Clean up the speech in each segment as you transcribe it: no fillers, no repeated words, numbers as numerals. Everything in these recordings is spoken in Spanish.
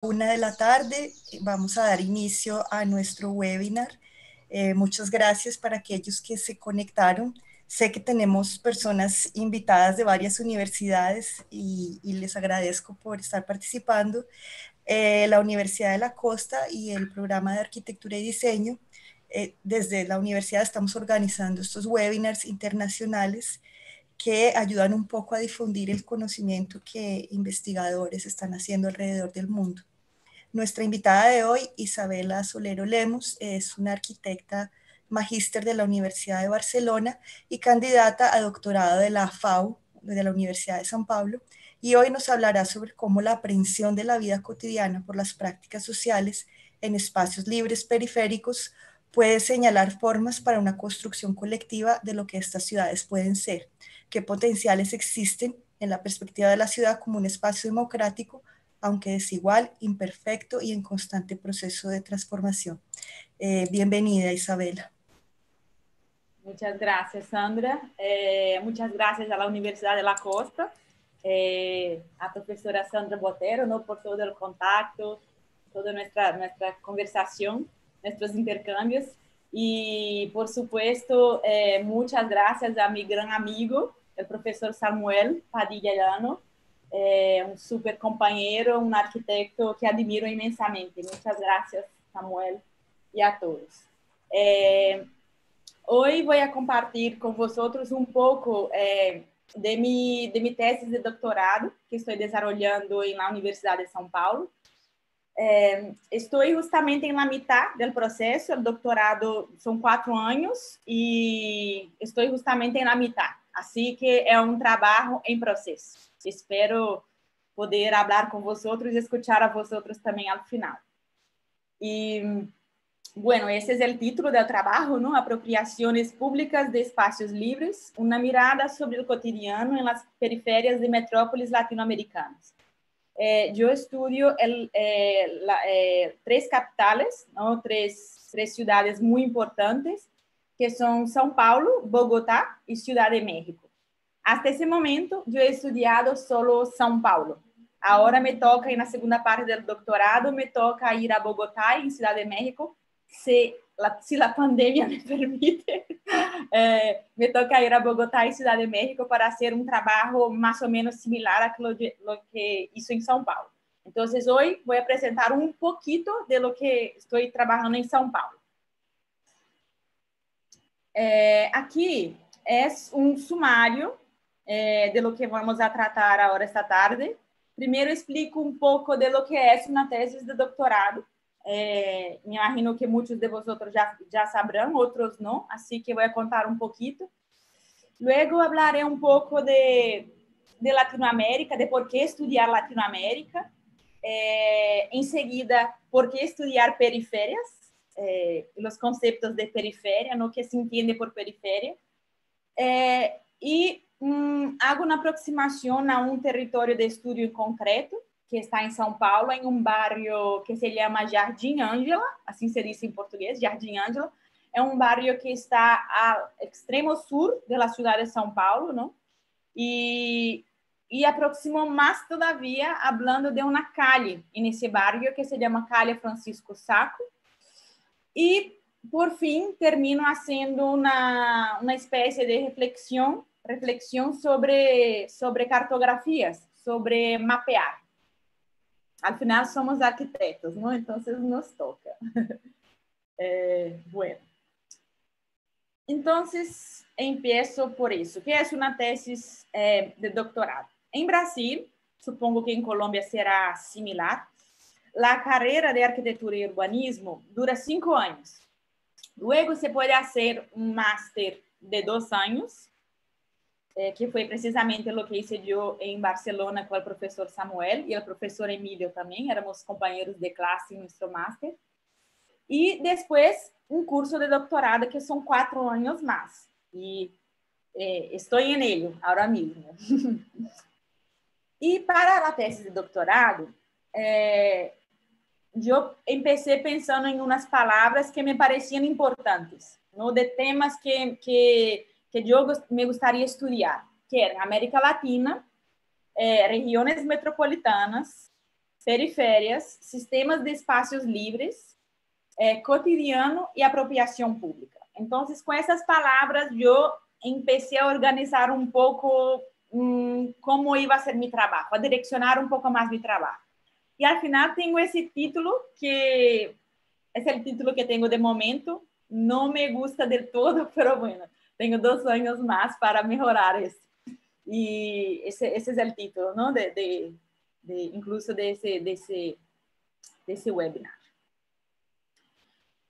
Una de la tarde vamos a dar inicio a nuestro webinar. Muchas gracias para aquellos que se conectaron. Sé que tenemos personas invitadas de varias universidades y les agradezco por estar participando. La Universidad de la Costa y el programa de Arquitectura y Diseño. Desde la universidad estamos organizando estos webinars internacionales que ayudan un poco a difundir el conocimiento que investigadores están haciendo alrededor del mundo. Nuestra invitada de hoy, Isabela Solero Lemos, es una arquitecta magíster de la Universidad de Barcelona y candidata a doctorado de la FAU, de la Universidad de San Pablo, y hoy nos hablará sobre cómo la aprehensión de la vida cotidiana por las prácticas sociales en espacios libres periféricos puede señalar formas para una construcción colectiva de lo que estas ciudades pueden ser, qué potenciales existen en la perspectiva de la ciudad como un espacio democrático, aunque desigual, imperfecto y en constante proceso de transformación. Bienvenida, Isabela. Muchas gracias, Sandra. Muchas gracias a la Universidad de la Costa, a profesora Sandra Botero, ¿no? Por todo el contacto, toda nuestra conversación, nuestros intercambios. Y, por supuesto, muchas gracias a mi gran amigo, el profesor Samuel Padilla Llano, un súper compañero, un arquitecto que admiro inmensamente. Muchas gracias, Samuel, y a todos. Hoy voy a compartir con vosotros un poco de mi tesis de doctorado que estoy desarrollando en la Universidad de São Paulo. Estoy justamente en la mitad del proceso, el doctorado son 4 años y estoy justamente en la mitad, así que es un trabajo en proceso. Espero poder hablar con vosotros y escuchar a vosotros también al final. Y bueno, ese es el título del trabajo, ¿no? Apropiaciones públicas de espacios libres, una mirada sobre el cotidiano en las periferias de metrópolis latinoamericanas. Yo estudio 3 capitales, ¿no? Tres ciudades muy importantes, que son São Paulo, Bogotá y Ciudad de México. Hasta ese momento, yo he estudiado solo São Paulo. Ahora me toca, en la segunda parte del doctorado, me toca ir a Bogotá y Ciudad de México, si la pandemia me permite, me toca ir a Bogotá y Ciudad de México para hacer un trabajo más o menos similar a lo que hizo en São Paulo. Entonces, hoy voy a presentar un poquito de lo que estoy trabajando en São Paulo. Aquí es un sumario de lo que vamos a tratar ahora esta tarde. Primero explico un poco de lo que es una tesis de doctorado. Me imagino que muchos de vosotros ya sabrán, otros no, así que voy a contar un poquito. Luego hablaré un poco de Latinoamérica, de por qué estudiar Latinoamérica. Enseguida, por qué estudiar periferias, los conceptos de periferia, ¿no? ¿Qué se entiende por periferia? Y hago una aproximación a un territorio de estudio en concreto, que está em São Paulo, em um bairro que se chama Jardim Ângela, assim se diz em português, Jardim Ângela. É um bairro que está ao extremo sur da cidade de São Paulo, não? E aproximo mais todavia, hablando de uma calle nesse bairro que se chama Calle Francisco Sacco. E, por fim, termino fazendo uma espécie de reflexão sobre cartografias, sobre mapear. Al final somos arquitectos, ¿no? Entonces nos toca. Bueno. Entonces, empiezo por eso. ¿Qué es una tesis de doctorado? En Brasil, supongo que en Colombia será similar, la carrera de arquitectura y urbanismo dura 5 años. Luego se puede hacer un máster de 2 años, que foi precisamente o que hice eu em Barcelona com o professor Samuel e o professor Emílio também, éramos companheiros de classe em nosso máster. E depois, um curso de doutorado que são 4 anos mais. E estou em ele, agora mesmo. E para a tese de doutorado, eu comecei pensando em umas palavras que me pareciam importantes, no de temas que eu me gostaria de estudar, que eram América Latina, regiões metropolitanas, periférias, sistemas de espaços livres, cotidiano e apropriação pública. Então, com essas palavras, eu comecei a organizar um pouco como ia ser meu trabalho, a direcionar um pouco mais meu trabalho. E, ao final, tenho esse título, que é o título que tenho de momento. Não me gusta del todo, pero bueno, tenho 2 anos mais para melhorar isso. E esse é o título, não? Incluso desse webinar.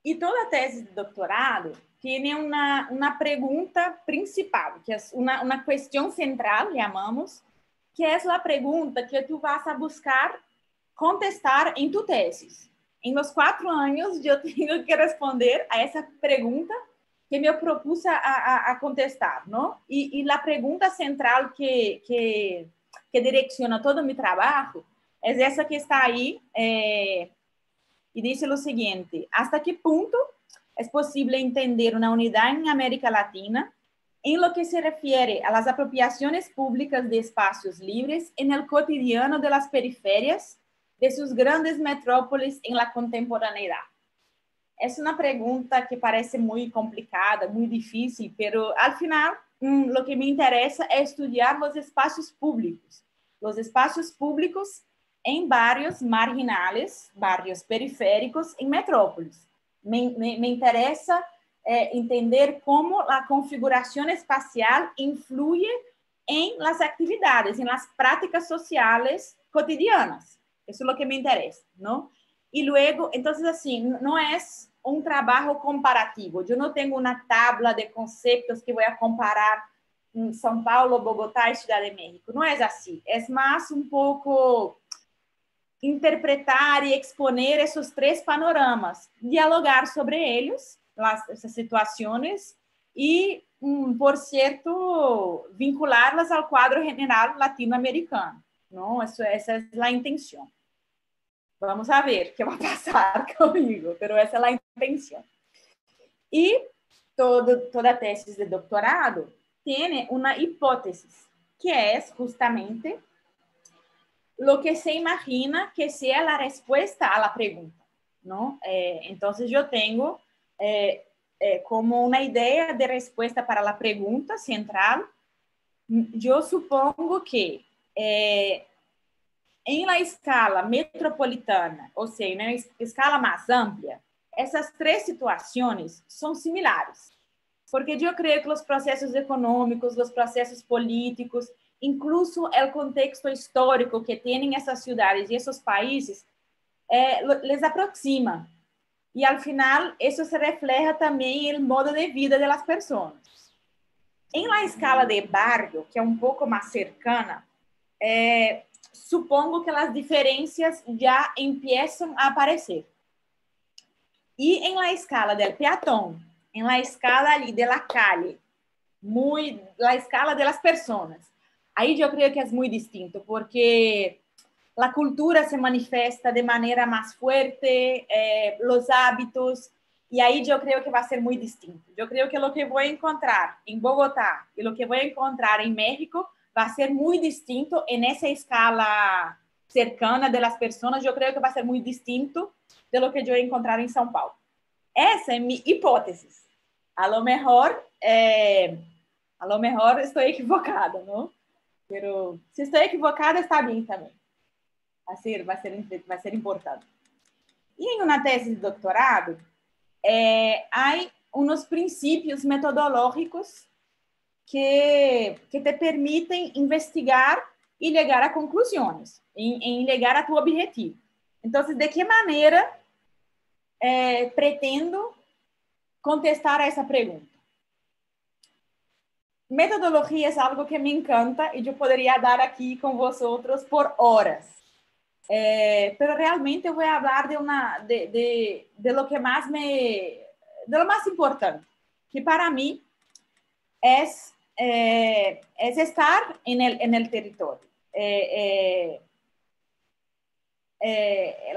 E toda tese de doutorado tem uma pergunta principal, que é uma questão central, chamamos, que é a pergunta que tu vas a buscar contestar em tu tese. Em los 4 anos, eu tenho que responder a essa pergunta que me propus a contestar, não? E a pergunta central que direciona todo o meu trabalho é essa que está aí, e diz o seguinte: ¿hasta qué punto es posible entender una unidad en América Latina en lo que se refiere a las apropiaciones públicas de espacios libres en el cotidiano de las periferias de sus grandes metrópolis en la contemporaneidad? Essa é uma pergunta que parece muito complicada, muito difícil, pero al final, lo que me interessa é estudar os espaços públicos. Os espaços públicos em barrios marginales, barrios periféricos, em metrópolis. Me interessa entender como a configuração espacial influi em las atividades, em las práticas sociais cotidianas. Isso é o que me interessa, não? E luego, então, assim, não é um trabalho comparativo. Eu não tenho uma tabla de conceitos que vou comparar em São Paulo, Bogotá e Cidade de México. Não é assim. É mais um pouco interpretar e exponer esses 3 panoramas, dialogar sobre eles, essas situações, e, por certo, vinculá-las ao quadro general latino-americano. Não? Essa é a intenção. Vamos a ver qué va a pasar conmigo, pero esa es la intención. Y toda tesis de doctorado tiene una hipótesis, que es justamente lo que se imagina que sea la respuesta a la pregunta, ¿no? Entonces, yo tengo como una idea de respuesta para la pregunta central. Yo supongo que em la escala metropolitana, ou seja, na escala mais ampla, essas 3 situações são similares. Porque eu creio que os processos econômicos, os processos políticos, incluso o contexto histórico que têm essas cidades e esses países, les aproxima. E, ao final, isso se refleja também no modo de vida das pessoas. Em la escala de barrio, que é um pouco mais cercana, supongo que as diferenças já começam a aparecer. E em la escala del peatón, em la escala ali de la calle, la escala de las personas, aí eu creio que é muito distinto, porque a cultura se manifesta de maneira mais forte, os hábitos, e aí eu creio que vai ser muito distinto. Eu creio que o que vou encontrar em Bogotá e o que vou encontrar em México vai ser muito distinto nessa escala cercana das pessoas. Eu creio que vai ser muito distinto de lo que eu encontrar em São Paulo. Essa é minha hipótese. A lo mejor estou equivocada, não? Pero se estou equivocada, está bem também. Vai ser importante. E em uma tese de doutorado, há uns princípios metodológicos que te permitem investigar e chegar a conclusões, em chegar a tu objetivo. Então, de que maneira pretendo contestar a essa pergunta? Metodologia é algo que me encanta e eu poderia dar aqui com vocês por horas. Pero realmente eu vou falar de lo que mais de lo mais importante, que para mim é estar en el territorio.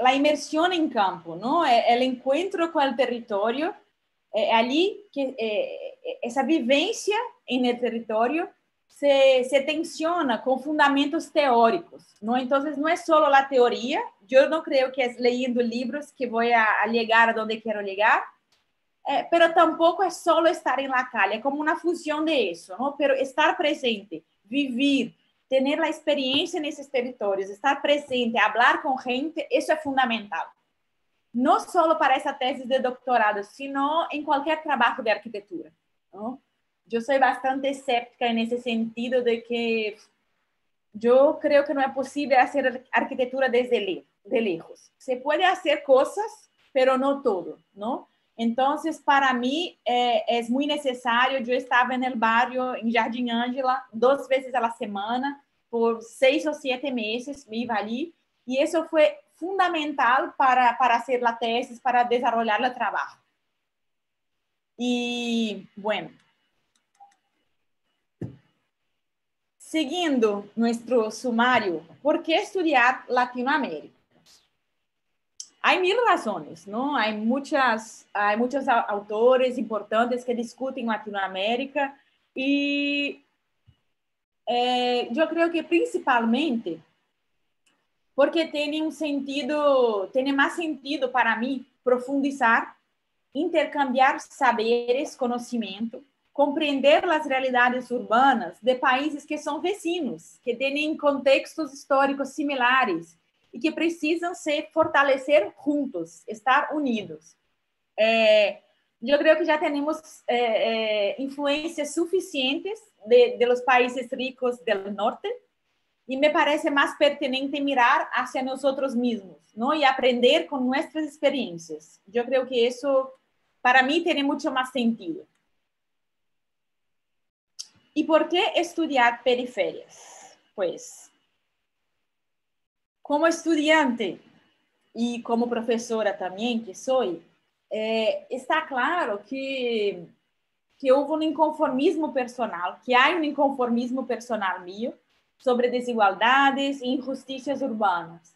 La inmersión en campo, ¿no? El encuentro con el territorio, allí que esa vivencia en el territorio se tensiona com fundamentos teóricos, não? Então, não é só a teoria. Eu não creio que é lendo livros que vou a chegar a onde quero chegar, pero tampouco é só estar em la calle, é como uma fusão de isso, não? Pero estar presente, viver, ter a experiência nesses territórios, estar presente, falar com gente, isso é fundamental. Não só para essa tese de doutorado, sino em qualquer trabalho de arquitetura, não? Eu sou bastante escéptica nesse sentido de que eu creio que não é possível fazer arquitetura desde de lejos. Se pode fazer coisas, pero não todo, não? Então, para mim, é muito necessário. Eu estava no barrio, em Jardim Ângela, 2 vezes a semana, por 6 ou 7 meses, me iba ali, e isso foi fundamental para fazer a tese, para desenvolver o trabalho. E, bueno, seguindo nosso sumário, por que estudar Latinoamérica? Há mil razões, não? Há muitos autores importantes que discutem Latinoamérica e eu creio que principalmente porque tem mais sentido para mim profundizar, intercambiar saberes, conhecimento, compreender as realidades urbanas de países que são vizinhos, que têm contextos históricos similares e que precisam se fortalecer juntos, estar unidos. Eu creio que já temos influências suficientes de los países ricos do norte e me parece mais pertinente mirar hacia nós mesmos, não? E aprender com nossas experiências. Eu creio que isso, para mim, tem muito mais sentido. E por que estudar periferias? Pues, como estudante e como professora também, que sou, está claro que houve um inconformismo personal, que há um inconformismo personal meu sobre desigualdades e injustiças urbanas,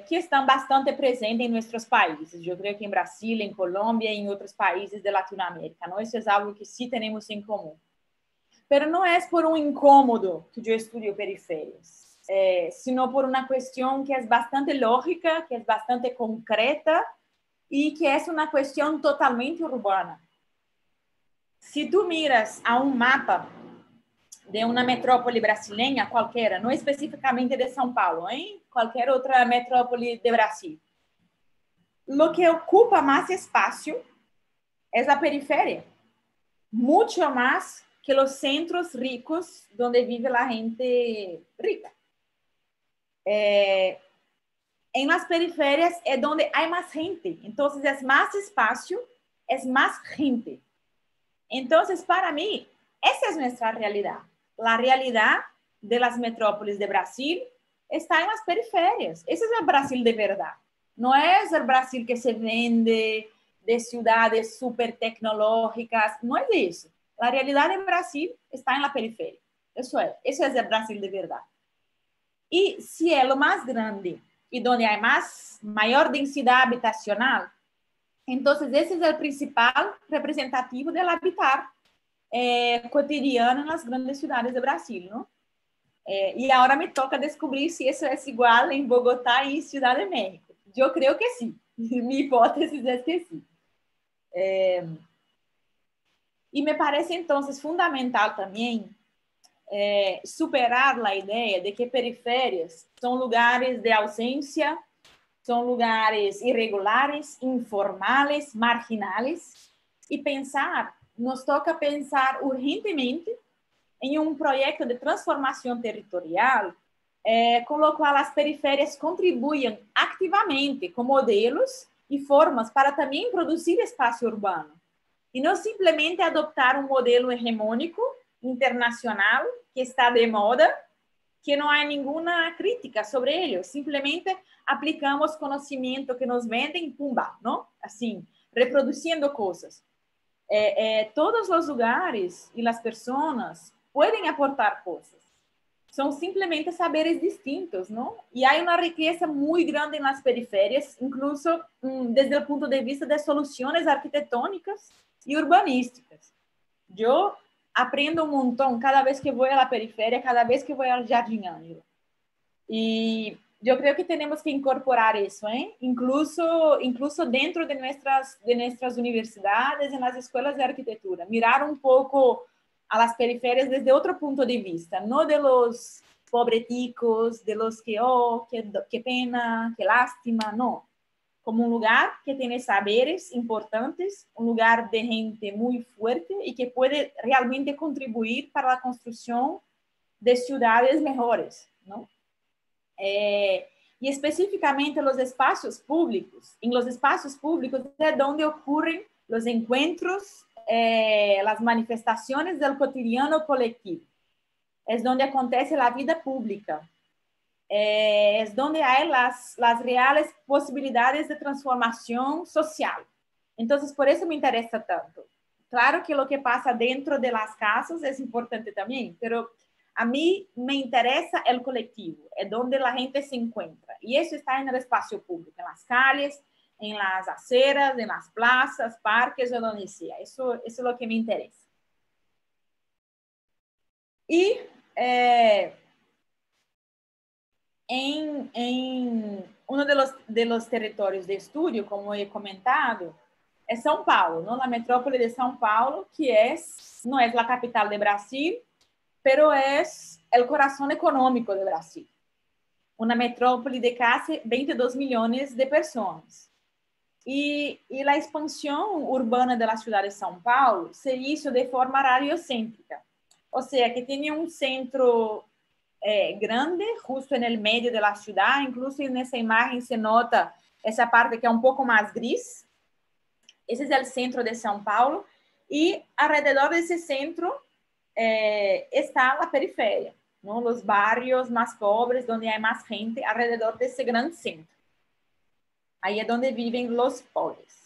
que estão bastante presentes em nossos países. Eu creio que em Brasil, em Colômbia e em outros países da Latinoamérica, não? Isso é algo que sim temos em comum. Mas não é por um incômodo que eu estudo periférias, sino por uma questão que é bastante lógica, que é bastante concreta e que é uma questão totalmente urbana. Se tu miras a um mapa de uma metrópole brasileira qualquer, não especificamente de São Paulo, hein? Qualquer outra metrópole de Brasil, o que ocupa mais espaço é a periferia, muito mais que os centros ricos, onde vive a gente rica. Em las periferias é onde há mais gente, então é mais espaço, é mais gente. Então, para mim, essa é nossa realidade. A realidade das metrópoles de Brasil está em las periferias. Esse é o Brasil de verdade. Não é o Brasil que se vende de cidades super tecnológicas. Não é isso. A realidade do Brasil está na periferia. Esse é o Brasil de verdade. E se é o mais grande e onde há maior densidade habitacional, então esse é o principal representativo do habitar cotidiano nas grandes cidades do Brasil, não? E agora me toca descobrir se isso é igual em Bogotá e Ciudad de México. Eu creio que sim. Minha hipótese é que sim. E me parece, então, fundamental também superar a ideia de que periférias são lugares de ausência, são lugares irregulares, informais, marginais, e nos toca pensar urgentemente em um projeto de transformação territorial com o qual as periférias contribuem ativamente com modelos e formas para também produzir espaço urbano. E não simplesmente adoptar um modelo hegemônico, internacional, que está de moda, que não há nenhuma crítica sobre ele. Simplesmente aplicamos conhecimento que nos vendem, pumba, não? Assim, reproduzindo coisas. Todos os lugares e as pessoas podem aportar coisas. São simplesmente saberes distintos, não? E há uma riqueza muito grande nas periférias, incluso desde o ponto de vista de soluções arquitetônicas e urbanísticas. Eu aprendo un montón cada vez que voy a la periferia, cada vez que voy al Jardim Ângela. Y yo creo que tenemos que incorporar eso, incluso dentro de nuestras universidades, en las escuelas de arquitectura, mirar un poco a las periferias desde otro punto de vista, no de los pobreticos, de los que, oh, qué pena, qué lástima, no. Como un lugar que tiene saberes importantes, un lugar de gente muy fuerte y que puede realmente contribuir para la construcción de ciudades mejores, ¿no? Y específicamente los espacios públicos. En los espacios públicos es donde ocurren los encuentros, las manifestaciones del cotidiano colectivo. Es donde acontece la vida pública. Es donde hay las reales posibilidades de transformación social. Entonces, por eso me interesa tanto. Claro que lo que pasa dentro de las casas es importante también, pero a mí me interesa el colectivo, es donde la gente se encuentra. Y eso está en el espacio público, en las calles, en las aceras, en las plazas, parques o donde sea. Eso es lo que me interesa. Y en uno de los territorios de estudio, como he comentado, es São Paulo, ¿no? La metrópole de São Paulo, que no es la capital de Brasil, pero es el corazón económico de Brasil. Una metrópole de casi 22 millones de personas. Y la expansión urbana de la ciudad de São Paulo se hizo de forma radiocéntrica. O sea, que tiene un centro grande, justo en el medio de la ciudad. Incluso en esa imagen se nota esa parte que es un poco más gris. Ese es el centro de São Paulo. Y alrededor de ese centro está la periferia, ¿no? Los barrios más pobres, donde hay más gente alrededor de ese gran centro. Ahí es donde viven los pobres.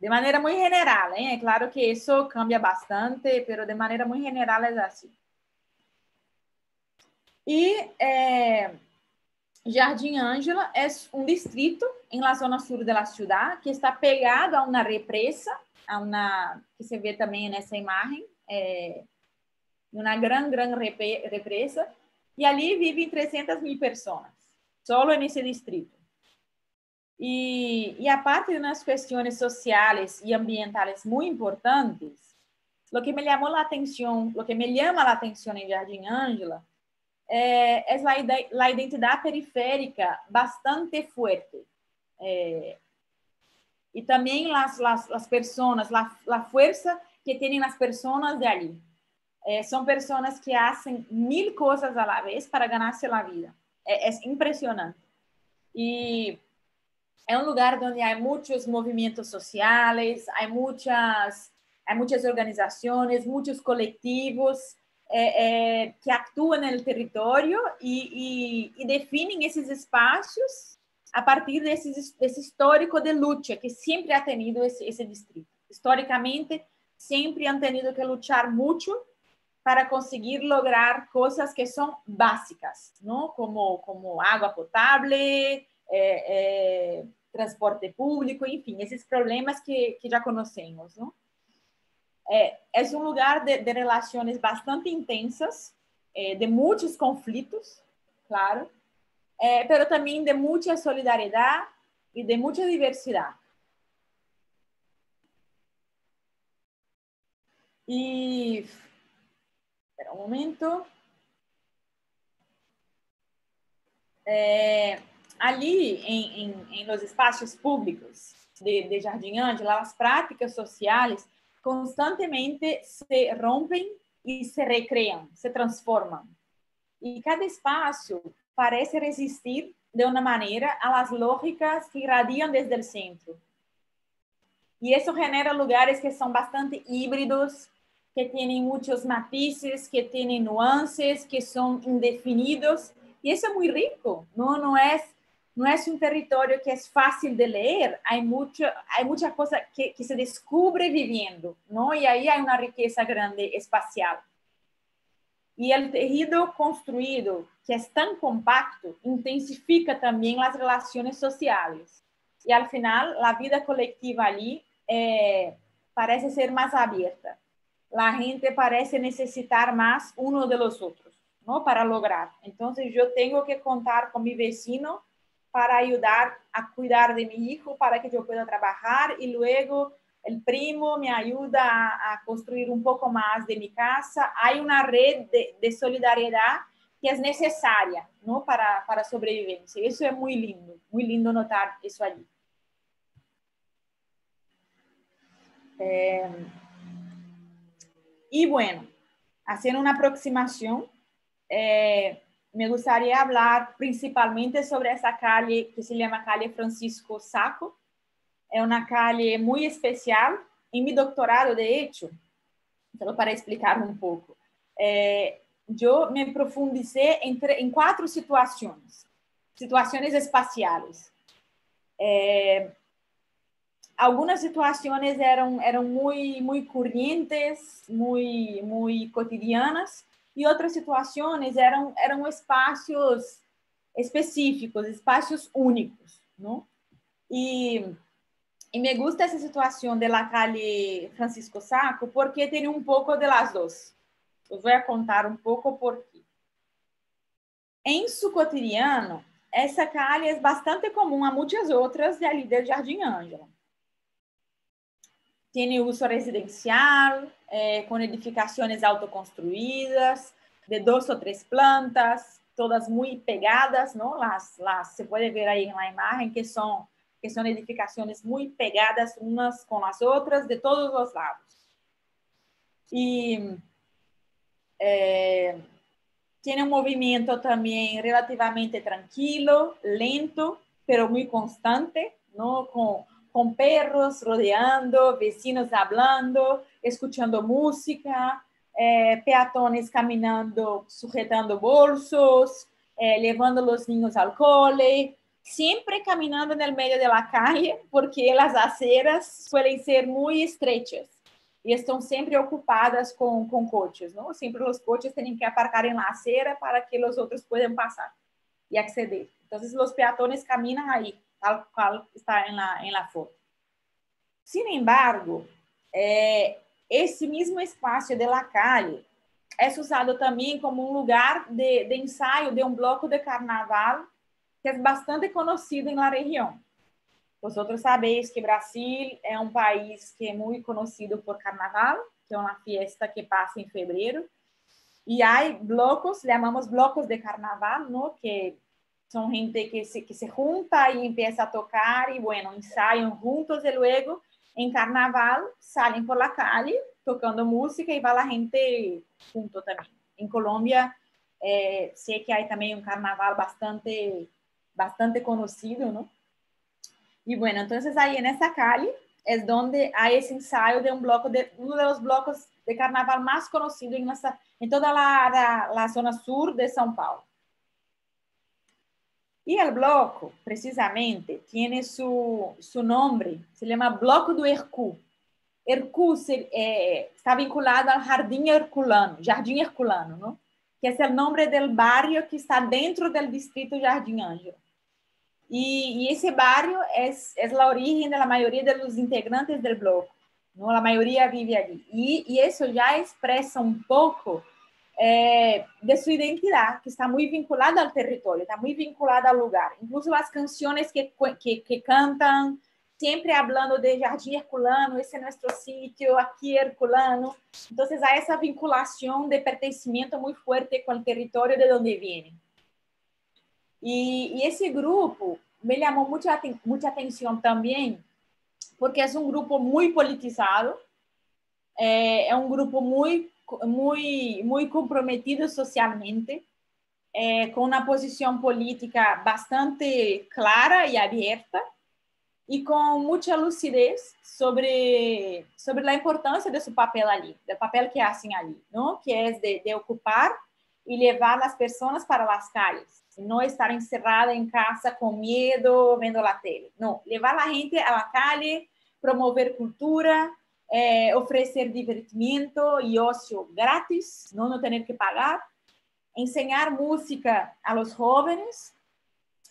De manera muy general, ¿eh? Claro que eso cambia bastante, pero de manera muy general es así. Y Jardim Ângela es un distrito en la zona sur de la ciudad que está pegado a una represa, que se ve también en esa imagen, una gran represa, y allí viven 300.000 personas, solo en ese distrito. Y aparte de unas cuestiones sociales y ambientales muy importantes, lo que me llama la atención en Jardim Ângela es la identidad periférica bastante fuerte. Y también las personas, la fuerza que tienen las personas de allí. Son personas que hacen 1000 cosas a la vez para ganarse la vida. Es impresionante. Y es un lugar donde hay muchos movimientos sociales, hay muchas organizaciones, muchos colectivos que actúan en el territorio y definen esos espacios a partir de ese histórico de lucha que siempre ha tenido ese distrito. Históricamente, siempre han tenido que luchar mucho para conseguir lograr cosas que son básicas, ¿no? Como agua potable, transporte público, enfim, esses problemas que já conhecemos, ¿no? É um lugar de relações bastante intensas, de muitos conflitos, claro, pero também de muita solidariedade e de muita diversidade. E espera um momento. Ali, em los espaços públicos de Jardim Ângela, as práticas sociais constantemente se rompem e se recream, se transformam. E cada espaço parece resistir de uma maneira a las lógicas que irradiam desde o centro. E isso genera lugares que são bastante híbridos, que têm muitos matizes, que têm nuances, que são indefinidos. E isso é muito rico, não é um território que é fácil de ler, há muita coisa que se descobre vivendo, não? E aí há uma riqueza grande espacial. E o tecido construído, que é tão compacto, intensifica também as relações sociais. E, ao final, a vida coletiva ali parece ser mais aberta. la gente parece necesitar más uno de los otros, ¿no? Para lograr. Entonces yo tengo que contar con mi vecino para ayudar a cuidar de mi hijo, para que yo pueda trabajar, y luego el primo me ayuda a construir un poco más de mi casa. Hay una red de solidaridad que es necesaria, ¿no? Para sobrevivencia. Eso es muy lindo notar eso allí. Y bueno, haciendo una aproximación, me gustaría hablar principalmente sobre esa calle que se llama Calle Francisco Sacco. Es una calle muy especial. En mi doctorado, de hecho, solo para explicar un poco, yo me profundicé en 4 situaciones espaciales. Algunas situaciones eran muy corrientes, muy cotidianas, y otras situaciones eran espacios específicos, espacios únicos, ¿no? Y me gusta esa situación de la calle Francisco Sacco porque tiene un poco de las dos. Os voy a contar un poco por qué. En su cotidiano, essa calle es bastante común a muchas otras de allí del Jardim Ângela. Tiene uso residencial, con edificaciones autoconstruidas, de 2 o 3 plantas, todas muy pegadas, ¿no? Se puede ver ahí en la imagen que son edificaciones muy pegadas unas con las otras, de todos los lados. Y tiene un movimiento también relativamente tranquilo, lento, pero muy constante, ¿no? Con perros rodeando, vecinos hablando, escuchando música, peatones caminando, sujetando bolsos, llevando los niños al cole, siempre caminando en el medio de la calle, porque las aceras suelen ser muy estrechas e estão sempre ocupadas com coches, não? Sempre os coches têm que aparcar em la acera para que os outros possam passar e acceder. Então, os peatones caminham aí, tal qual está em la foto. Sin embargo, esse mesmo espaço de la calle é usado também como um lugar de ensaio de um bloco de carnaval que é bastante conhecido em la região. Vosotros sabéis que Brasil é um país que é muito conhecido por carnaval, que é uma fiesta que passa em fevereiro. E há blocos, chamamos blocos de carnaval, ¿no? Que são gente que se junta e empieza a tocar e, bueno, ensaiam juntos e luego, em carnaval, saem por la calle tocando música e vai a gente junto também. Em Colômbia, sei que há também um carnaval bastante conhecido, ¿no? Y bueno, entonces ahí en esa calle es donde hay ese ensayo de uno de los blocos de carnaval más conocido en toda la zona sur de São Paulo. Y el bloco, precisamente, tiene su nombre, se llama Bloco do Hercu. Hercu está vinculado al Jardim Herculano, ¿no? Que es el nombre del barrio que está dentro del distrito Jardim Ângela. Y ese barrio es la origen de la mayoría de los integrantes del bloque, ¿no? La mayoría vive allí. Y eso ya expresa un poco de su identidad, que está muy vinculada al territorio, está muy vinculada al lugar. Incluso las canciones que cantan, siempre hablando de Jardim Herculano, ese es nuestro sitio, aquí Herculano. Entonces hay esa vinculación de pertencimiento muy fuerte con el territorio de donde vienen. E esse grupo me chamou muita atenção também, porque é um grupo muito politizado, é um grupo muito comprometido socialmente, com uma posição política bastante clara e aberta, e com muita lucidez sobre a importância de seu papel ali, do papel que hacen ali, não? Que é de ocupar e levar as pessoas para as calles. No estar encerrada en casa con miedo, viendo la tele. No, llevar a la gente a la calle, promover cultura, ofrecer divertimento y ocio gratis, no tener que pagar, enseñar música a los jóvenes,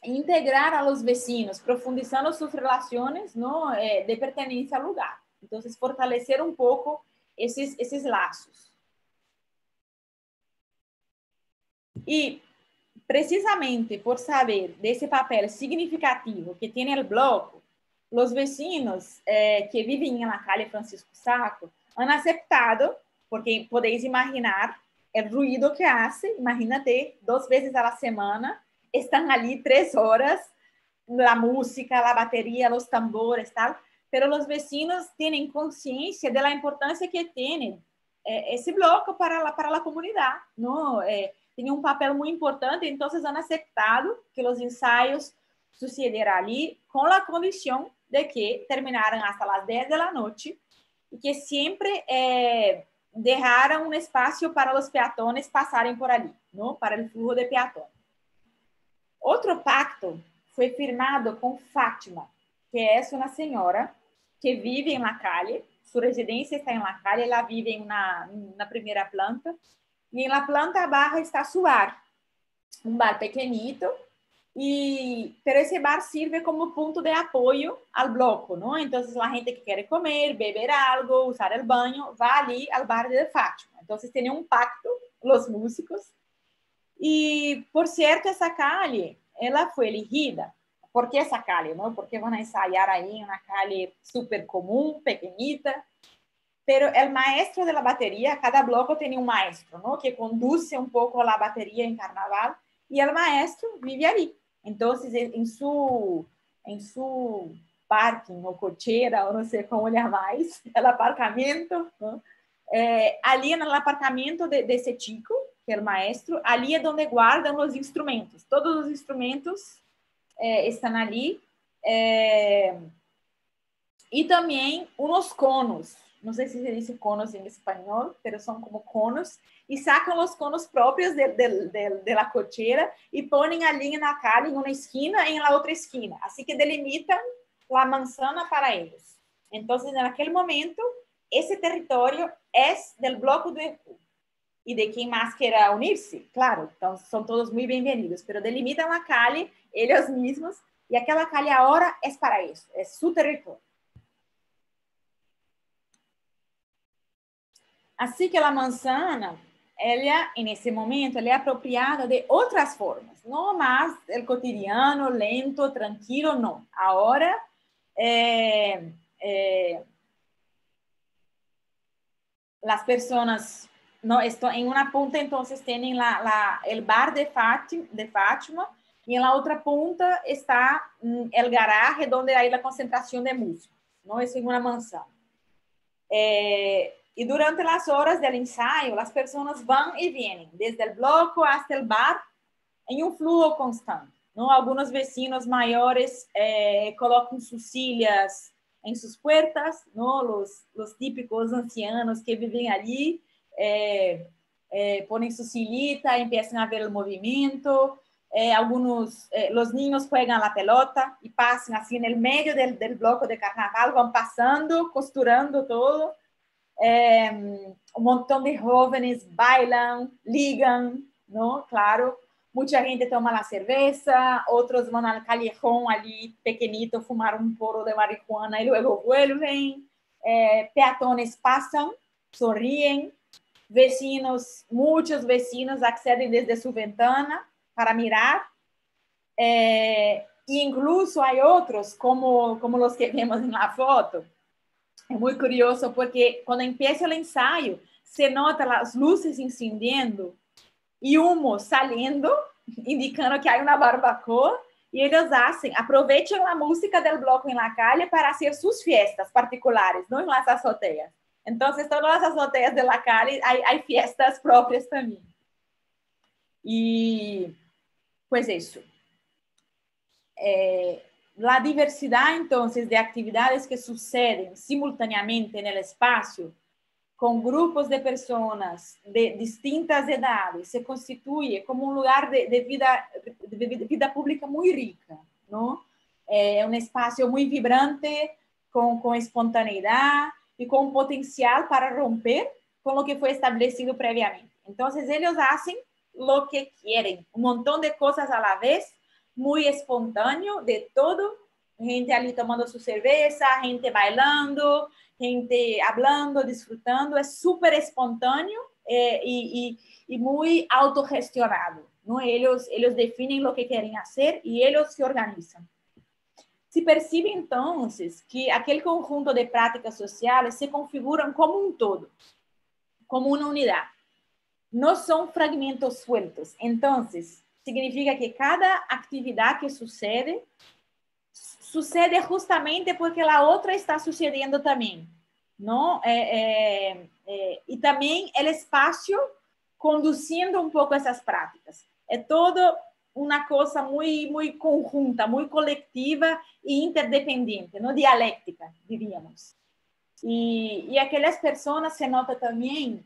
integrar a los vecinos, profundizando sus relaciones, ¿no? De pertenencia al lugar. Entonces, fortalecer un poco esses laços. E precisamente por saber desse papel significativo que tem o bloco, os vecinos que vivem na calle Francisco Sacco han aceptado, porque podéis imaginar o ruído que hace, imagínate, 2 vezes a la semana, estão ali 3 horas, a música, a bateria, os tambores, tal, pero os vecinos têm consciência da importância que tem esse bloco para a comunidade, não? Tem um papel muito importante, então han aceptado que os ensaios sucederam ali com a condição de que terminaram hasta as 10 da noite e que sempre deixaram um espaço para os peatones passarem por ali, não? Para o fluxo de peatones. Outro pacto foi firmado com Fátima, que é uma senhora que vive na calle, sua residência está na calle, ela vive na primeira planta, e na planta baja está su bar, um bar pequenito, pero esse bar sirve como ponto de apoio ao bloco, não? Então, a gente que quer comer, beber algo, usar o banho, vai ali ao bar de Fátima. Então, tem um pacto, os músicos. E, por certo, essa calle, ela foi elegida. Por que essa calle, não? Porque vão ensaiar aí uma calle super comum, pequenita. Pero o maestro da bateria, cada bloco tem um maestro, não? Que conduz um pouco a bateria em carnaval, e o maestro vive ali. Então, em su parking, ou cocheira, ou não sei como olhar mais, o aparcamento, ali no apartamento desse chico, que é o maestro, ali é onde guardam os instrumentos. Todos os instrumentos estão ali. E também uns conos. Não sei se diz conos em espanhol, mas são como conos. E sacam os conos próprios da cocheira e põem ali na calle, em uma esquina e na outra esquina. Assim que delimitam a manzana para eles. Então, naquele momento, esse território é do bloco do ECU. E de quem mais queira unir-se, claro, então são todos muito bem-vindos, mas delimitam a calle, eles mesmos, e aquela calle agora é para isso, é seu território. Assim que a manzana, ela, nesse momento, ela é apropriada de outras formas, não mais o cotidiano, lento, tranquilo, não. Agora, as pessoas no, estão em uma ponta, então, têm o bar de Fátima, e na outra ponta está o garagem, onde há a concentração de músicos. Não é em uma mansão. E durante as horas do ensaio, as pessoas vão e vêm, desde o bloco até o bar, em um fluxo constante. Não? Alguns vecinos maiores colocam suas silhas em suas puertas, não? Os típicos ancianos que vivem ali, põem sua silita, começam a ver o movimento. Alguns, os niños jogam a pelota e passam assim no meio do bloco de carnaval, vão passando, costurando todo. Um montão de jovens bailam, ligam, não? Claro. Muita gente toma a cerveja, outros vão ao callejón ali pequenito fumar um poro de marihuana e logo vuelven. Peatones passam, sorriem. Vecinos, muitos vecinos accedem desde sua ventana para mirar. E incluso há outros, como os que vemos na foto. É muito curioso porque quando empieza o ensaio, se nota as luzes incendiando e humo saindo, indicando que há uma barbacoa, e eles aproveitam a música do bloco em la calle para fazer suas festas particulares, não em las azoteas. Então, todas as azoteas de la calle há festas próprias também. E, pues isso. La diversidade, então, de atividades que sucedem simultaneamente no espaço, com grupos de pessoas de distintas idades, se constitui como um lugar de vida pública muito rica, não? É um espaço muito vibrante, com espontaneidade e com potencial para romper com o que foi estabelecido previamente. Então, eles fazem o que querem, um montão de coisas à la vez, muito espontâneo, de todo, gente ali tomando su cerveza, gente bailando, gente hablando, disfrutando, es súper espontáneo y muy autogestionado, ¿no? Ellos definen lo que quieren hacer y ellos se organizan. Se percebe, entonces, que aquele conjunto de práticas sociais se configuram como um todo, como uma unidade. Não são fragmentos sueltos. Então, significa que cada atividade que sucede justamente porque a outra está sucedendo também. Não? E também o espaço conduzindo um pouco essas práticas. É todo uma coisa muito conjunta, muito coletiva e interdependente, não dialéctica, diríamos. E aquelas pessoas se nota também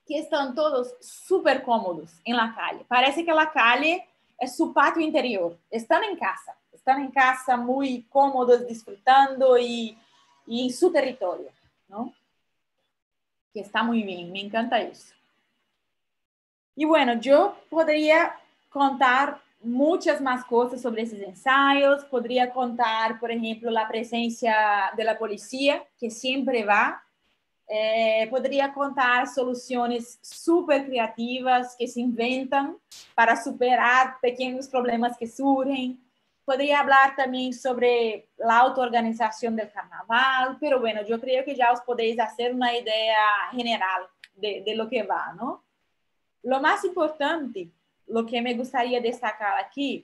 que estão todos super cômodos em la calle. Parece que a calle é seu pátio interior. Estão em casa muito cômodos, disfrutando e em seu território, não? Que está muito bem, me encanta isso. E, bueno, eu poderia contar muitas mais coisas sobre esses ensaios, poderia contar, por exemplo, a presença da polícia, que sempre vai, poderia contar soluções super criativas que se inventam para superar pequenos problemas que surgem, poderia falar também sobre a auto-organização do carnaval, pero, bueno, eu creio que já os podeis fazer uma ideia general de lo que vai, não? Lo más importante, lo que me gustaría destacar aquí,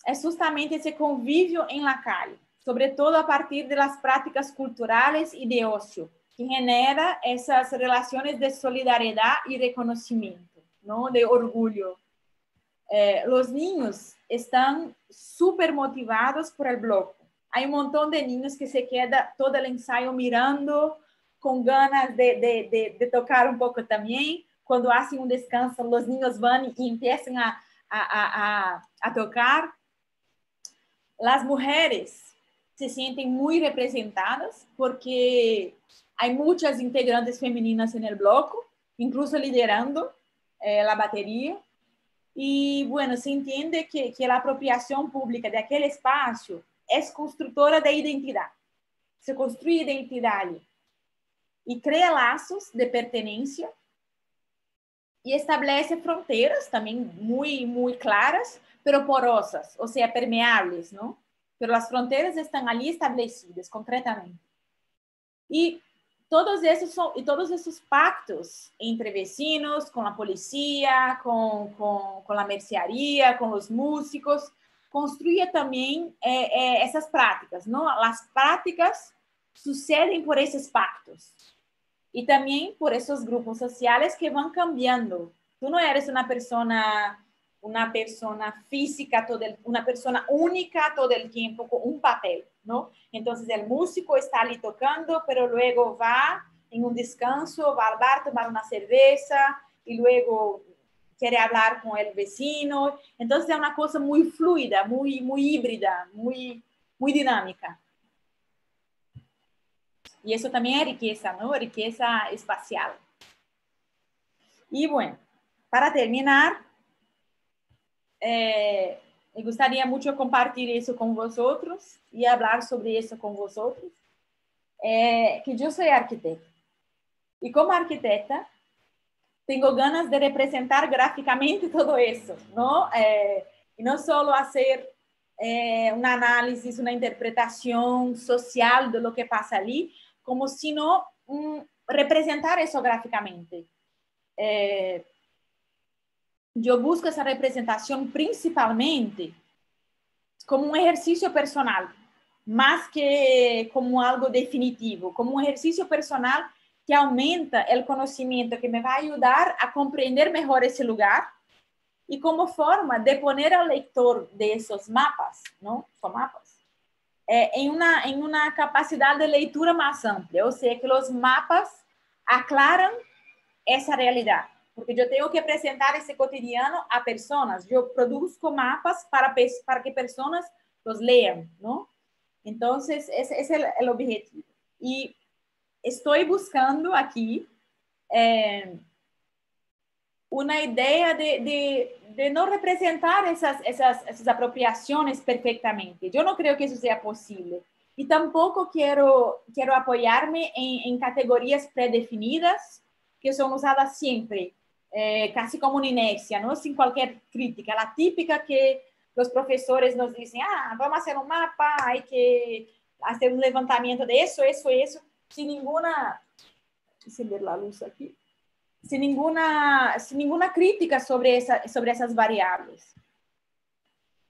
es justamente ese convivio en la calle, sobre todo a partir de las prácticas culturales y de ocio, que genera esas relaciones de solidaridad y reconocimiento, ¿no? De orgullo. Los niños están súper motivados por el bloco. Hay un montón de niños que se queda todo el ensayo mirando, con ganas de tocar un poco también. Quando hacen um descanso, os niños vão e empiezam a tocar. As mulheres se sentem muito representadas porque há muitas integrantes femininas no bloco, incluso liderando a bateria. E, bueno, se entende que a apropriação pública daquele espaço é construtora da identidade. Se construi identidade e cria laços de pertenência e estabelece fronteiras também muito claras, pero porosas, ou seja, permeáveis, não? Pero as fronteiras estão ali estabelecidas concretamente. E todos esses pactos entre vecinos, com a polícia, com a mercearia, com os músicos, construía também essas práticas, não? As práticas sucedem por esses pactos. E também por esses grupos sociais que vão cambiando. Tu não eres uma persona física, uma persona única todo el tiempo com um papel, não? Então, o músico está ali tocando, pero luego vai em um descanso, vai ao bar tomar uma cerveja e luego quer falar com o vecino. Então, é uma coisa muito fluida, muito híbrida, muito dinâmica. E isso também é riqueza, não? Riqueza espacial. E, bueno, para terminar, me gostaria muito de compartilhar isso com vocês e falar sobre isso com vocês, que eu sou arquiteta. E como arquiteta, tenho ganas de representar graficamente todo isso, não? E não só fazer uma análise, uma interpretação social de lo que passa ali, como sino representar isso graficamente. Eu busco essa representação principalmente como um exercício personal, mais que como algo definitivo, como um exercício personal que aumenta o conhecimento, que me vai ajudar a compreender melhor esse lugar e como forma de poner ao leitor desses mapas, não? São mapas, em uma capacidade de leitura mais ampla, ou seja, que os mapas aclaram essa realidade. Porque eu tenho que apresentar esse cotidiano a pessoas. Eu produzo mapas para que pessoas os leiam, não? Então, esse é o objetivo. E estou buscando aqui uma ideia de de no representar esas apropiaciones perfectamente. Yo no creo que eso sea posible. Y tampoco quiero apoyarme en categorías predefinidas que son usadas siempre, casi como una inercia, ¿no? Sin cualquier crítica. La típica que los profesores nos dicen, vamos a hacer un mapa, hay que hacer un levantamiento de eso, sin ninguna... Encender la luz aquí. Sin ninguna crítica sobre esas variables.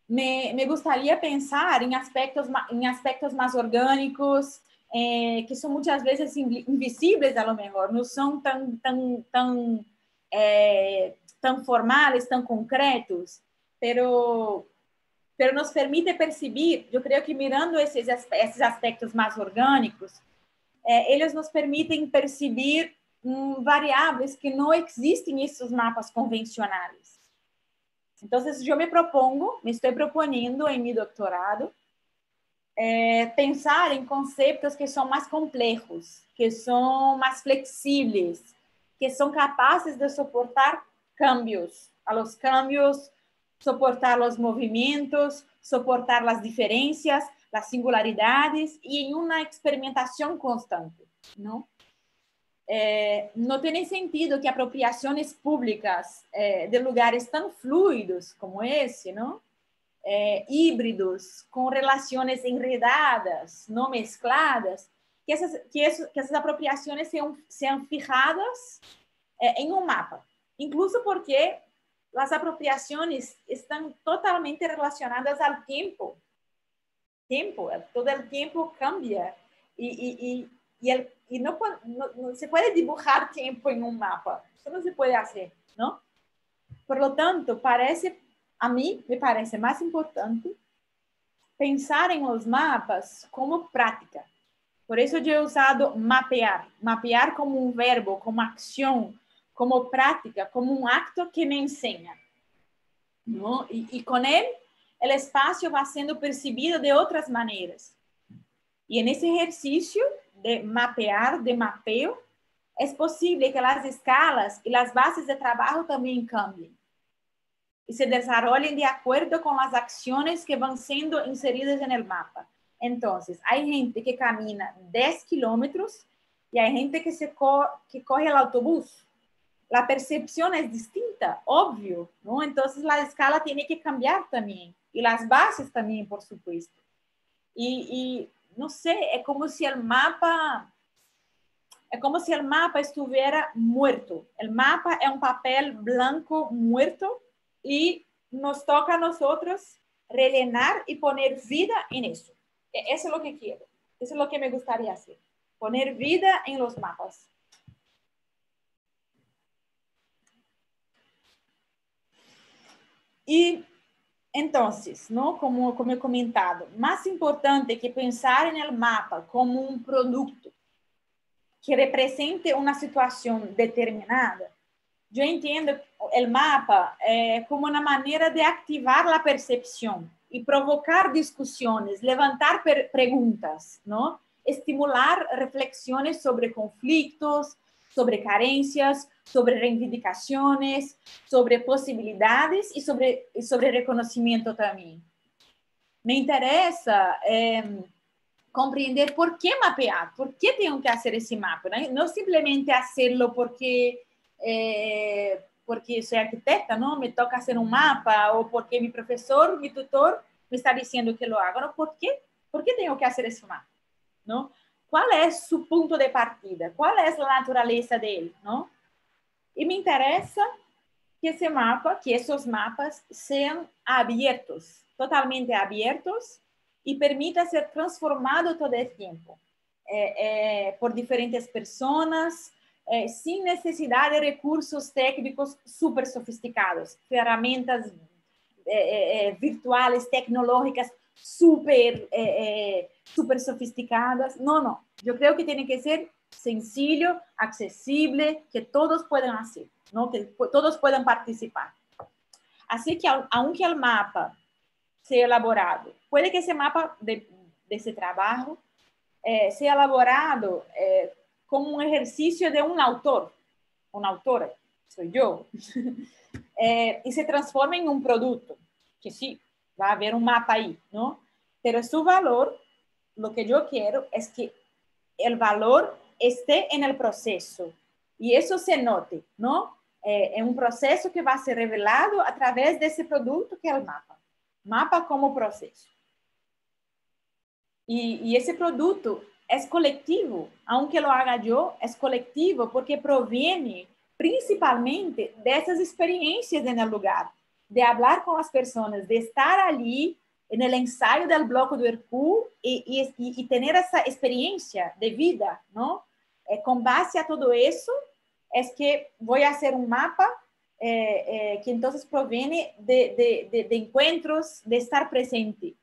Me gustaría pensar en aspectos más orgánicos, que son muchas veces invisibles a lo mejor, no son tan formales, tan concretos, pero nos permite percibir, yo creo que mirando esos aspectos más orgánicos, eles nos permitem perceber variáveis que não existem nesses mapas convencionais. Então, eu me estou propondo em meu doutorado, pensar em conceitos que são mais complexos, que são mais flexíveis, que são capazes de suportar cambios, suportar os movimentos, suportar as diferenças, las singularidades y en una experimentación constante, ¿no? No tiene sentido que apropiaciones públicas de lugares tan fluidos como ese, ¿no? Híbridos, con relaciones enredadas, no mezcladas, que esas apropiaciones sean fijadas en un mapa, incluso porque las apropiaciones están totalmente relacionadas al tiempo, todo el tiempo cambia y no se puede dibujar tiempo en un mapa, eso no se puede hacer, ¿no? Por lo tanto, a mí me parece más importante pensar en los mapas como práctica. Por eso yo he usado mapear como un verbo, como acción, como práctica, como un acto que me enseña, ¿no? Y con él, el espacio va siendo percibido de otras maneras. Y en ese ejercicio de mapear, de mapeo, es posible que las escalas y las bases de trabajo también cambien y se desarrollen de acuerdo con las acciones que van siendo inseridas en el mapa. Entonces, hay gente que camina 10 kilómetros y hay gente que coge el autobús. La percepción es distinta, obvio, ¿no? Entonces, la escala tiene que cambiar también. Y las bases también, por supuesto. Y no sé, es como si el mapa estuviera muerto. El mapa es un papel blanco muerto y nos toca a nosotros rellenar y poner vida en eso. Eso es lo que quiero. Eso es lo que me gustaría hacer. Poner vida en los mapas. Y entonces, ¿no? Como he comentado, más importante que pensar en el mapa como un producto que represente una situación determinada, yo entiendo el mapa como una manera de activar la percepción y provocar discusiones, levantar preguntas, ¿no? Estimular reflexiones sobre conflictos, sobre carencias, sobre reivindicaciones, sobre posibilidades y sobre reconocimiento también. Me interesa compreender por qué mapear, por qué tengo que hacer ese mapa, ¿no? No simplemente hacerlo porque soy arquitecta, ¿no? Me toca hacer un mapa, o porque mi profesor, mi tutor me está diciendo que lo haga, ¿no? ¿Por qué? ¿Por qué tengo que hacer ese mapa? ¿No? ¿Cuál es su punto de partida? ¿Cuál es la naturaleza de él? ¿No? Y me interesa que esos mapas sean abiertos, totalmente abiertos, y permita ser transformado todo el tiempo por diferentes personas, sin necesidad de recursos técnicos súper sofisticados, ferramentas virtuales, tecnológicas súper sofisticadas. No. Yo creo que tiene que ser sencillo, accesible, que todos puedan hacer, ¿no? Que todos puedan participar. Así que, aunque el mapa sea elaborado, puede que ese mapa de ese trabajo sea elaborado como un ejercicio de un autor, una autora, soy yo, y se transforma en un producto, que sí, va a haber un mapa ahí, ¿no? Pero su valor, lo que yo quiero es que el valor esté en el proceso y eso se note, ¿no? En un proceso que va a ser revelado a través de ese producto que es el mapa. Mapa como proceso. Y ese producto es colectivo, aunque lo haga yo, es colectivo porque proviene principalmente de esas experiencias en el lugar, de hablar con las personas, de estar allí en el ensayo del bloco do Hercú y tener esa experiencia de vida, ¿no? Con base a todo eso, es que voy a hacer un mapa que entonces proviene de encuentros, de estar presente.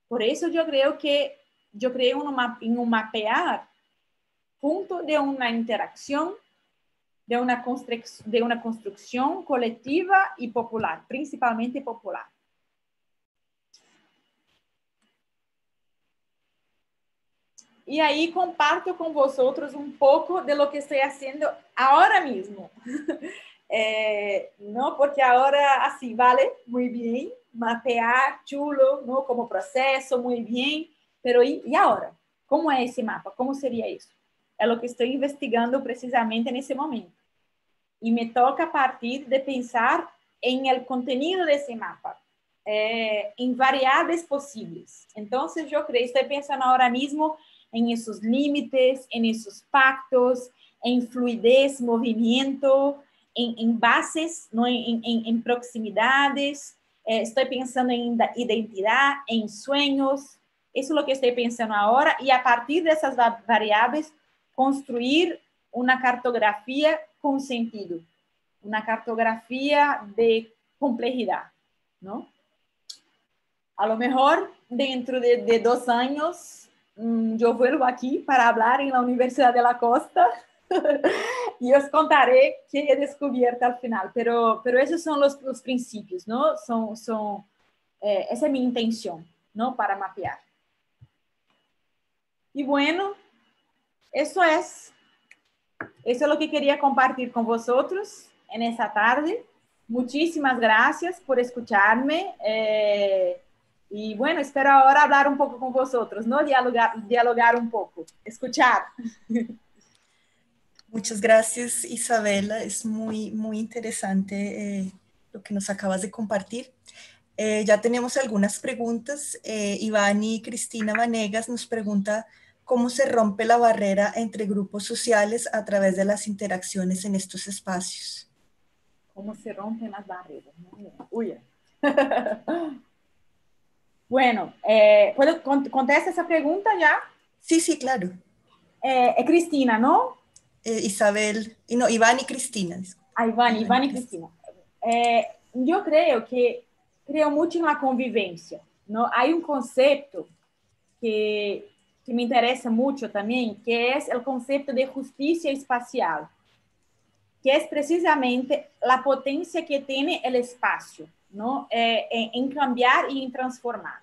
Por eso yo creo que yo creo en un mapear punto de una interacción, de una construcción colectiva y popular, principalmente popular. Y ahí comparto con vosotros un poco de lo que estoy haciendo ahora mismo. No, porque ahora así, vale, muy bien, mapear, chulo, ¿no? Como proceso, muy bien, pero ¿y ahora? ¿Cómo es ese mapa? ¿Cómo sería eso? É o que estou investigando precisamente nesse momento. E me toca partir de pensar em el contenido desse mapa, em variáveis possíveis. Então, eu creio, estou pensando agora mesmo em esses límites, em esses pactos, em fluidez, movimento, em bases, não, em proximidades. Estou pensando em identidade, em sonhos. Isso é o que estou pensando agora. E a partir dessas variáveis, construir uma cartografia com sentido, uma cartografia de complexidade, não? A lo mejor dentro de 2 años yo vuelvo aquí para hablar en la Universidad de la Costa y os contaré qué he descubierto al final, pero esos son los principios, ¿no? Esa es mi intención, ¿no? Para mapear. Y bueno, eso es lo que quería compartir con vosotros en esta tarde. Muchísimas gracias por escucharme. Y bueno, espero ahora hablar un poco con vosotros, ¿no? Dialogar un poco, escuchar. Muchas gracias, Isabela. Es muy, muy interesante lo que nos acabas de compartir. Ya tenemos algunas preguntas. Iván y Cristina Vanegas nos pregunta cómo se rompe la barrera entre grupos sociales a través de las interacciones en estos espacios. ¿Cómo se rompen las barreras? Uy. Bueno, ¿puedo contestar esa pregunta ya? Sí, sí, claro. Cristina, ¿no? Isabel, no, Iván y Cristina. Iván y Cristina. Yo creo mucho en la convivencia, ¿no? Hay un concepto que me interesa mucho también, que es el concepto de justicia espacial, que es precisamente la potencia que tiene el espacio, ¿no? En cambiar y en transformar.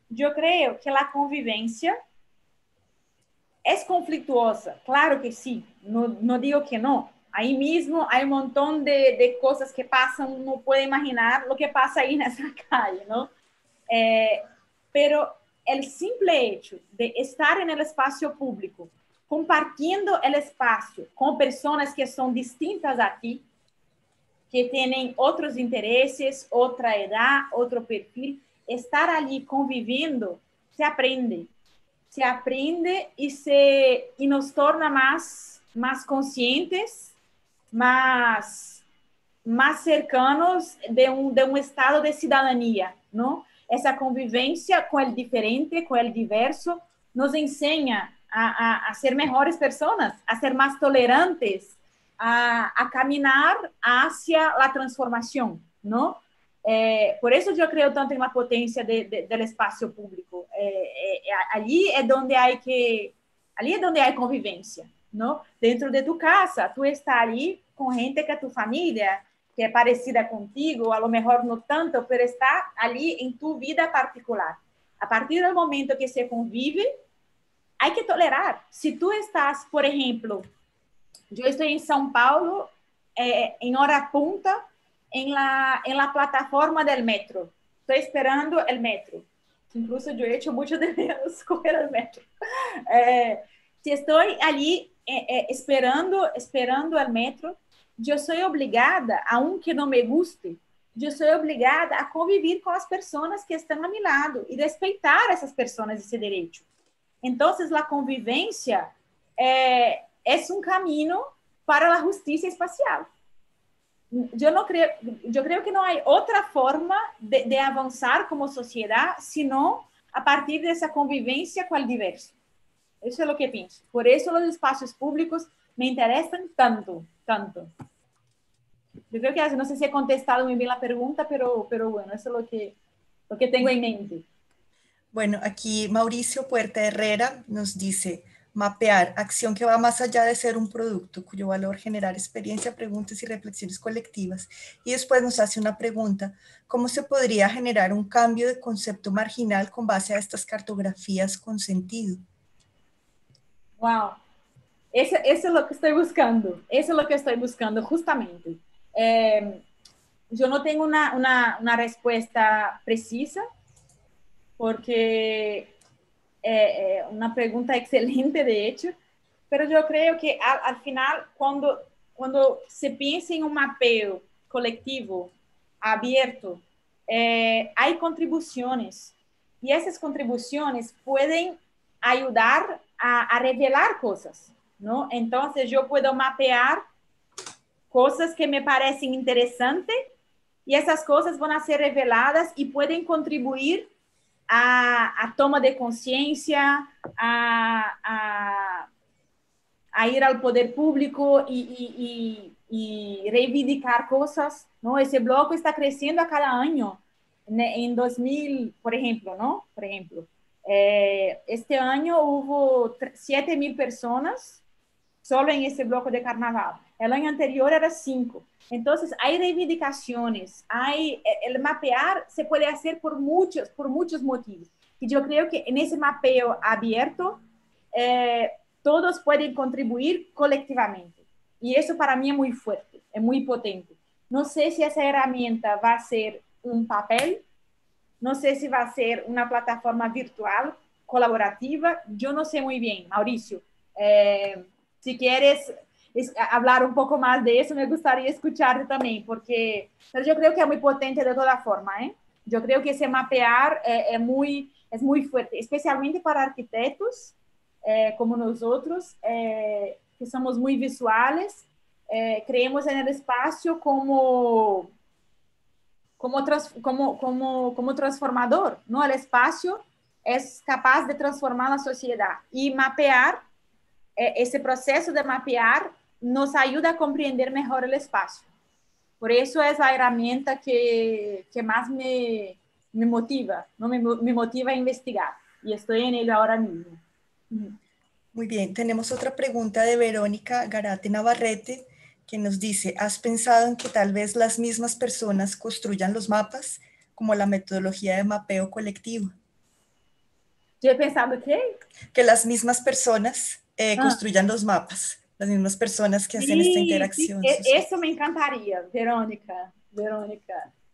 Yo creo que la convivencia es conflictuosa, claro que sí, no digo que no. Ahí mismo hay un montón de cosas que pasan, uno puede imaginar lo que pasa ahí en esa calle, ¿no? Pero el simple hecho de estar en el espacio público, compartiendo el espacio con personas que son distintas a ti, que tienen otros intereses, otra edad, otro perfil, estar allí conviviendo, se aprende y nos torna más conscientes, más cercanos de un estado de ciudadanía, ¿no? Esa convivencia con el diferente, con el diverso, nos enseña a ser mejores personas, a ser más tolerantes, a caminar hacia la transformación, ¿no? Por eso yo creo tanto en la potencia del espacio público. Allí es donde hay convivencia, ¿no? Dentro de tu casa, tú estás allí con gente que es tu familia, que es parecida contigo, a lo mejor no tanto, pero está allí en tu vida particular. A partir del momento que se convive, hay que tolerar. Si tú estás, por ejemplo, yo estoy en São Paulo, en hora punta, en la plataforma del metro. Estoy esperando el metro. Incluso yo he hecho mucho de menos coger el metro. Si estoy allí esperando el metro, yo soy obligada, aunque no me guste, yo soy obligada a convivir con las personas que están a mi lado y respetar a esas personas ese derecho. Entonces, la convivencia es un camino para la justicia espacial. Yo creo que no hay otra forma de avanzar como sociedad, sino a partir de esa convivencia con el diverso. Eso es lo que pienso. Por eso los espacios públicos me interesan tanto, tanto. Yo creo que no sé si he contestado muy bien la pregunta, pero bueno, eso es lo que tengo en mente. Bueno, aquí Mauricio Puerta Herrera nos dice, mapear, acción que va más allá de ser un producto, cuyo valor generar experiencia, preguntas y reflexiones colectivas. Y después nos hace una pregunta, ¿cómo se podría generar un cambio de concepto marginal con base a estas cartografías con sentido? Wow, eso es lo que estoy buscando, eso es lo que estoy buscando justamente. Yo no tengo una respuesta precisa, porque una pregunta excelente, de hecho, pero yo creo que al final, cuando se piensa en un mapeo colectivo, abierto, hay contribuciones, y esas contribuciones pueden ayudar a revelar cosas, ¿no? Entonces, yo puedo mapear cosas que me parecen interesantes, y esas cosas van a ser reveladas y pueden contribuir a toma de conciencia, a ir al poder público y reivindicar cosas, ¿no? Ese bloco está creciendo a cada año. En 2000, por ejemplo, ¿no? Por ejemplo, este año hubo 7.000 personas solo en ese bloque de carnaval. El año anterior era 5. Entonces, hay reivindicaciones, el mapear se puede hacer por muchos motivos. Y yo creo que en ese mapeo abierto, todos pueden contribuir colectivamente. Y eso para mí es muy fuerte, es muy potente. No sé si esa herramienta va a ser un papel, no sé si va a ser una plataforma virtual colaborativa, yo no sé muy bien, Mauricio. Si quieres hablar un poco más de eso, me gustaría escucharte también, porque pero yo creo que es muy potente de toda forma, ¿eh? Yo creo que ese mapear es muy fuerte, especialmente para arquitectos como nosotros, que somos muy visuales, creemos en el espacio como transformador, ¿no? El espacio es capaz de transformar la sociedad, y mapear, ese proceso de mapear nos ayuda a comprender mejor el espacio. Por eso es la herramienta que más me motiva, ¿no? Me motiva a investigar, y estoy en ello ahora mismo. Muy bien, tenemos otra pregunta de Verónica Garate Navarrete que nos dice, ¿has pensado en que tal vez las mismas personas construyan los mapas como la metodología de mapeo colectivo? Yo he pensado Que las mismas personas ah, construyan los mapas, las mismas personas que hacen esta sí, interacción social. eso me encantaría, Verónica.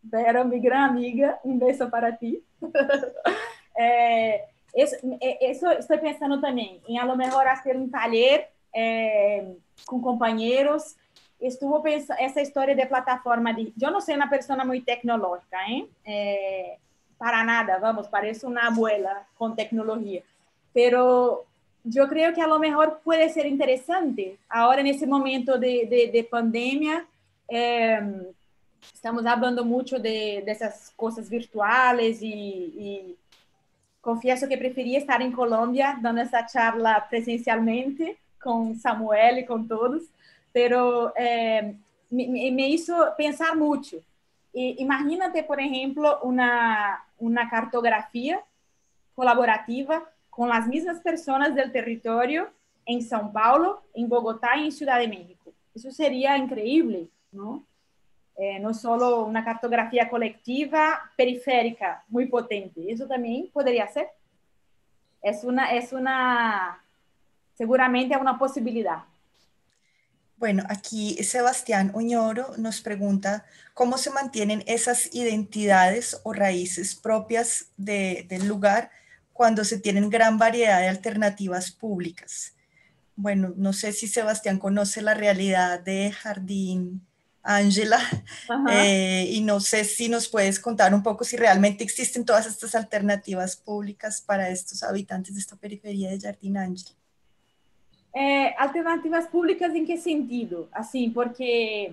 Vera, mi gran amiga, un beso para ti. Eso estoy pensando también, en a lo mejor hacer un taller con compañeros. Estuvo pensando esa historia de plataforma. Yo no soy una persona muy tecnológica, para nada, vamos, parece una abuela con tecnología. Pero yo creo que a lo mejor puede ser interesante. Ahora, en ese momento de pandemia, estamos hablando mucho de esas cosas virtuales y confieso que prefería estar en Colombia dando esa charla presencialmente con Samuel y con todos, pero me hizo pensar mucho. Imagínate, por ejemplo, una cartografía colaborativa con las mismas personas del territorio en São Paulo, en Bogotá y en Ciudad de México. Eso sería increíble, ¿no? No solo una cartografía colectiva periférica muy potente, eso también podría ser. Seguramente es una posibilidad. Bueno, aquí Sebastián Oñoro nos pregunta cómo se mantienen esas identidades o raíces propias del lugar cuando se tienen gran variedad de alternativas públicas. Bueno, no sé si Sebastián conoce la realidad de Jardín Ángela, Ajá. y no sé si nos puedes contar un poco si realmente existen todas estas alternativas públicas para estos habitantes de esta periferia de Jardín Ángela. Alternativas públicas em que sentido? Assim, porque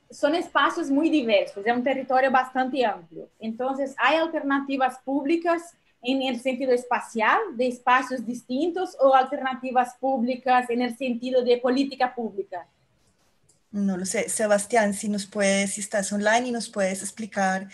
são espaços muito diversos, é um território bastante amplo. Então, há alternativas públicas em el sentido espacial, de espaços distintos, ou alternativas públicas en el sentido de política pública? No lo sé, Sebastián, si nos puedes, si estás online y nos puedes explicar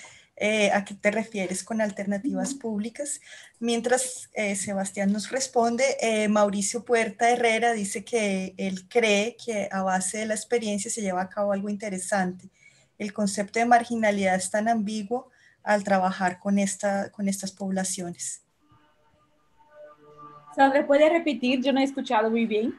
a qué te refieres con alternativas públicas. Mientras Sebastián nos responde, Mauricio Puerta Herrera dice que él cree que a base de la experiencia se lleva a cabo algo interesante. El concepto de marginalidad es tan ambiguo al trabajar con estas poblaciones. Sandra, ¿puede repetir? Yo no he escuchado muy bien.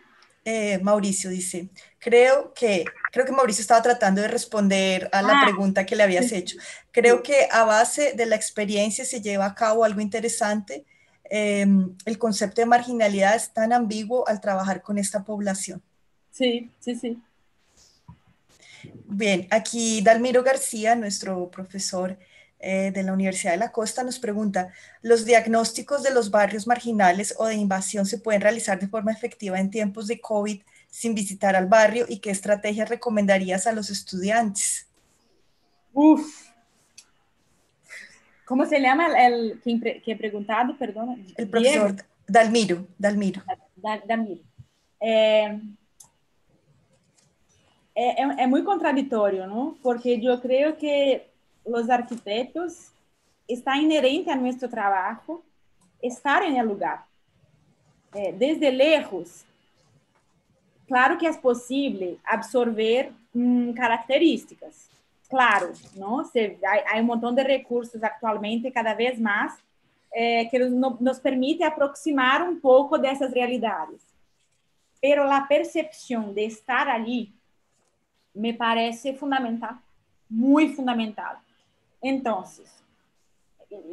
Mauricio dice, creo que Mauricio estaba tratando de responder a la Ah, pregunta que le habías hecho. Creo sí, que a base de la experiencia se lleva a cabo algo interesante. El concepto de marginalidad es tan ambiguo al trabajar con esta población. sí, sí, sí. Bien, aquí Dalmiro García, nuestro profesor de la Universidad de la Costa, nos pregunta, ¿los diagnósticos de los barrios marginales o de invasión se pueden realizar de forma efectiva en tiempos de COVID sin visitar al barrio y qué estrategias recomendarías a los estudiantes? Uf, ¿cómo se llama que he preguntado? Perdona, El Diego, profesor Dalmiro. Damir. É, é muito contraditório, não? Porque eu creio que os arquitetos está inerente a nosso trabalho estar em el lugar. Desde lejos, claro que é possível absorver características. Claro, não? Há um montão de recursos atualmente, cada vez mais, que nos permite aproximar um pouco dessas realidades. Pero a percepção de estar ali me parece fundamental, muito fundamental. Então,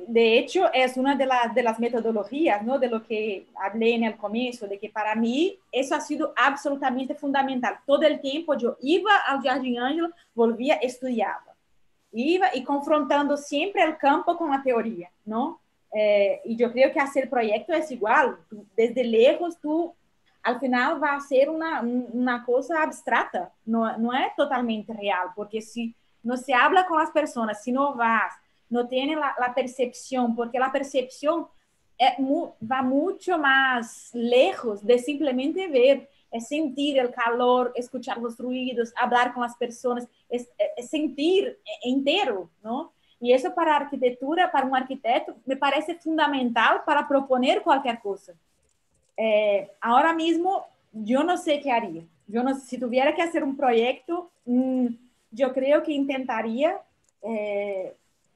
de hecho, es una de las metodologías, ¿no? De lo que hablé en el comienzo, de que para mí eso ha sido absolutamente fundamental. Todo el tiempo yo iba al Jardim Ângela, volvía, estudiaba. Iba y confrontando siempre el campo con la teoría, ¿no? Y yo creo que hacer proyecto es igual. Desde lejos tú al final va a ser una cosa abstrata, no es totalmente real, porque si no se habla con las personas, si no vas, no tiene la percepción, porque la percepción va mucho más lejos de simplemente ver, es sentir el calor, escuchar los ruidos, hablar con las personas, es sentir entero, ¿no? Y eso para arquitectura, para un arquitecto, me parece fundamental para proponer cualquier cosa. Ahora mismo, yo no sé qué haría. Yo no, si tuviera que hacer un proyecto, yo creo que intentaría,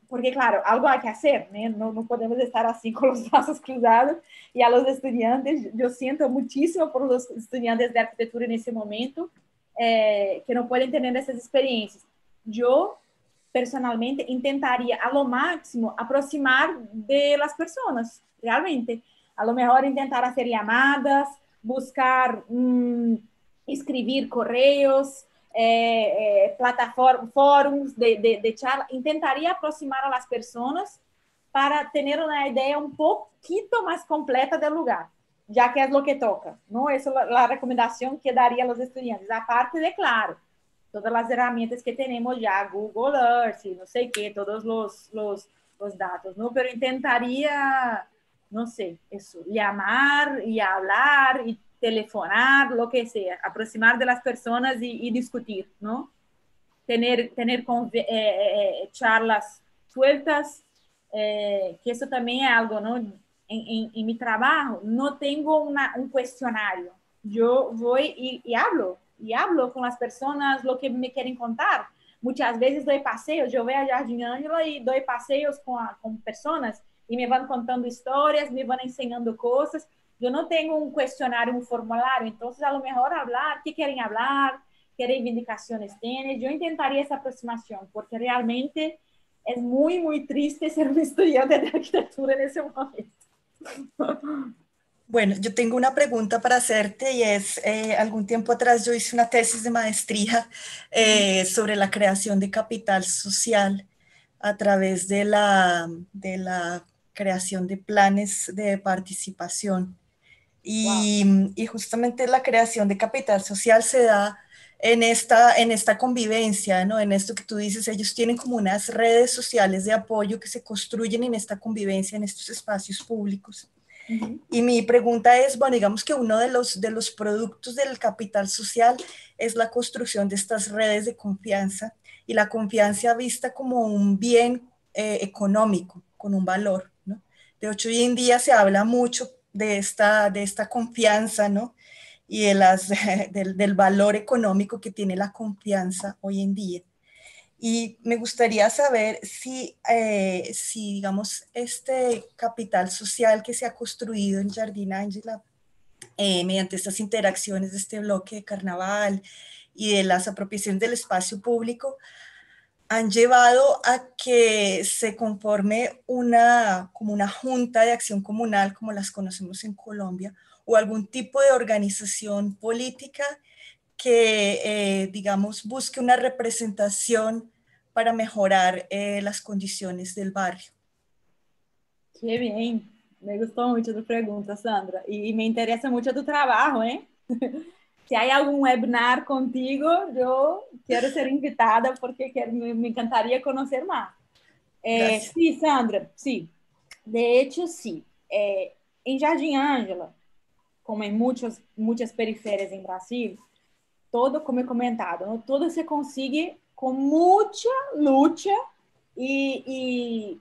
porque claro, algo hay que hacer, ¿no? No podemos estar así con los brazos cruzados. Y a los estudiantes, yo siento muchísimo por los estudiantes de arquitectura en ese momento, que no pueden tener esas experiencias. Yo personalmente intentaría a lo máximo aproximar de las personas, realmente. A lo mejor intentar hacer llamadas, buscar escribir correos, plataformas, fóruns de charla. Intentaria aproximar a las personas para ter uma ideia um pouquinho mais completa do lugar, já que é o que toca. Não? Essa é a recomendação que daria aos estudantes. A parte de, claro, todas as ferramentas que temos já, Google Earth, não sei o que, todos os dados, não? Pero intentaria, não sei, isso, chamar e falar e telefonar, lo que sea, aproximar de las personas y discutir, ¿no? Tener charlas sueltas, que eso también es algo, ¿no? En mi trabajo no tengo un cuestionario. Yo voy y hablo con las personas lo que me quieren contar. Muchas veces doy paseos, yo voy a Jardim Ângela y doy paseos con personas y me van contando historias, me van enseñando cosas, yo no tengo un cuestionario, un formulario, entonces a lo mejor hablar, ¿qué quieren hablar? ¿Qué reivindicaciones tienen? Yo intentaría esa aproximación, porque realmente es muy, muy triste ser un estudiante de arquitectura en ese momento. Bueno, yo tengo una pregunta para hacerte y es, algún tiempo atrás yo hice una tesis de maestría sobre la creación de capital social a través de la creación de planes de participación. Wow. Y justamente la creación de capital social se da en esta convivencia, ¿no? En esto que tú dices, ellos tienen como unas redes sociales de apoyo que se construyen en esta convivencia, en estos espacios públicos. Uh -huh. Y mi pregunta es, bueno, digamos que uno de los productos del capital social es la construcción de estas redes de confianza y la confianza vista como un bien económico, con un valor, ¿no? De hecho, hoy en día se habla mucho de esta confianza, ¿no? Y de del valor económico que tiene la confianza hoy en día. Y me gustaría saber si, digamos, este capital social que se ha construido en Jardín Ángela, mediante estas interacciones de este bloque de carnaval y de las apropiaciones del espacio público, han llevado a que se conforme como una junta de acción comunal, como las conocemos en Colombia, o algún tipo de organización política que, digamos, busque una representación para mejorar las condiciones del barrio. Qué bien. Me gustó mucho tu pregunta, Sandra. Y me interesa mucho tu trabajo, ¿eh? Si hay algún webinar contigo, yo quiero ser invitada porque me encantaría conocer más. Gracias. Sí, Sandra, sí. De hecho, sí. Em Jardim Ângela, como em muitas periferias em Brasil, todo, como he comentado, ¿no? Todo se consigue com muita luta e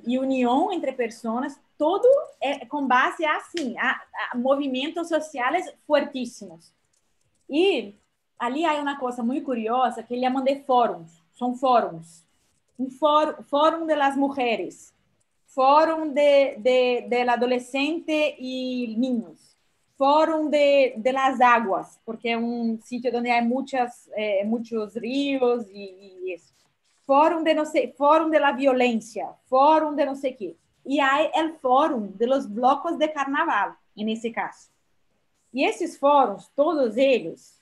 união entre pessoas, todo é com base assim, a movimentos sociais fortíssimos. E ali há uma coisa muito curiosa que ele chamam de fóruns, são fóruns. Um fórum de las mujeres, fórum de adolescente e niños, fórum de las aguas, porque é um sítio onde há muitos rios e isso. Fórum de não sei, fórum de la violência, fórum de não sei quê. E há o fórum de los blocos de carnaval, nesse caso. E esses fóruns, todos eles,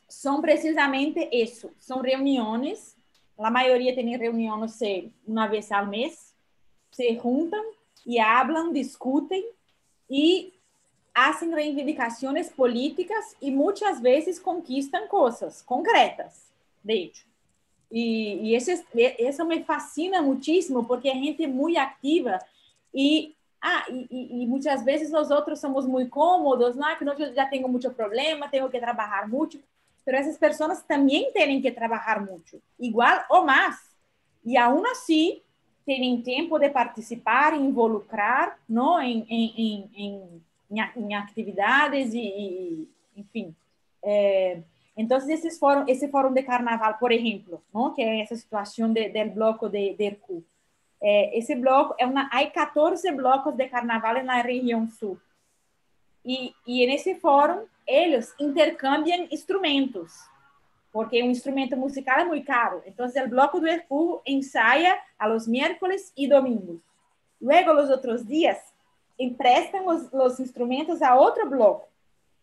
são precisamente isso, são reuniões, a maioria tem reunião, não sei, uma vez ao mês, se juntam e hablam, discutem e fazem reivindicações políticas e muitas vezes conquistam coisas concretas, de hecho. E isso me fascina muitíssimo, porque a gente é muito ativa e muitas vezes nós outros somos muito cômodos, não? Que eu já tenho muito problema, tenho que trabalhar muito, mas essas pessoas também têm que trabalhar muito, igual ou mais. E, aún assim, têm tempo de participar, involucrar, não? Em atividades enfim. Então, esse fórum de carnaval, por exemplo, não? Que é essa situação do bloco de Hercu. Esse bloco, há 14 blocos de carnaval na região sul. E nesse fórum, eles intercambiam instrumentos, porque um instrumento musical é muito caro. Então, o bloco do Hercu ensaia aos miércoles e domingos. Luego, os outros dias, emprestam os instrumentos a outro bloco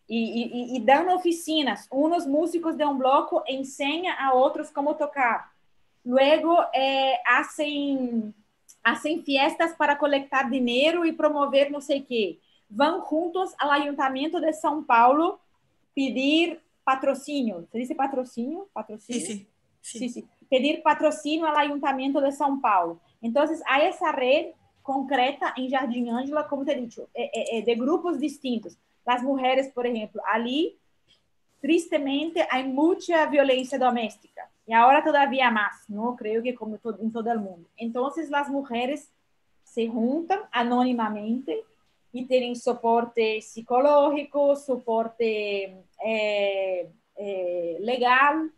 e dão oficinas. Uns músicos de um bloco ensinam a outros como tocar. Luego, hacen fiestas para colectar dinheiro e promover não sei o quê. Vão juntos ao Ayuntamiento de São Paulo pedir patrocínio. ¿Se dice patrocínio? Patrocínio? Sí, sí, Sí, sí. Pedir patrocínio ao Ayuntamiento de São Paulo. Então, há essa rede concreta em Jardim Ângela, como te he dicho, de grupos distintos. As mulheres, por exemplo, ali, tristemente, há muita violência doméstica. Y ahora todavía más, ¿no? Creo que como en todo el mundo. Entonces las mujeres se juntan anónimamente y tienen soporte psicológico, soporte legal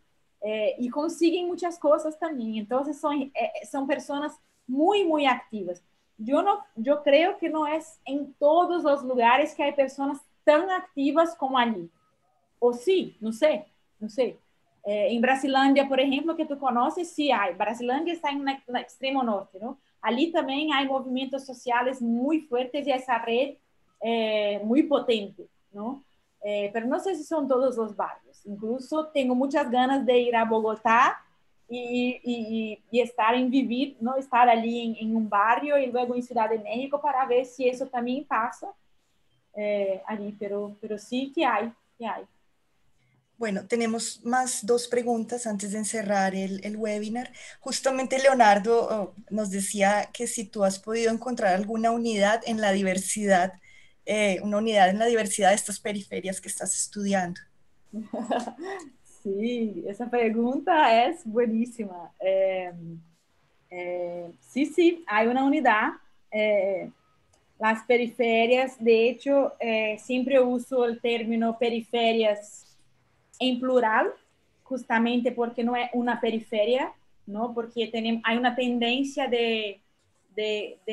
y consiguen muchas cosas también. Entonces son personas muy, muy activas. yo creo que no es en todos los lugares que hay personas tan activas como allí. O sí, no sé, no sé. En Brasilândia, por ejemplo, que tú conoces, sí hay. Brasilândia está en el extremo norte, ¿no? Allí también hay movimientos sociales muy fuertes y esa red muy potente, ¿no? Pero no sé si son todos los barrios. Incluso tengo muchas ganas de ir a Bogotá y estar en vivir, ¿no? Estar allí en un barrio y luego en Ciudad de México para ver si eso también pasa allí, pero sí que hay. Bueno, tenemos más dos preguntas antes de encerrar el webinar. Justamente Leonardo nos decía que si tú has podido encontrar alguna unidad en la diversidad, una unidad en la diversidad de estas periferias que estás estudiando. Sí, esa pregunta es buenísima. Sí, sí, hay una unidad. Eh, las periferias, de hecho, siempre uso el término periferias en plural, justamente porque no es una periferia, ¿no? Porque hay una tendencia de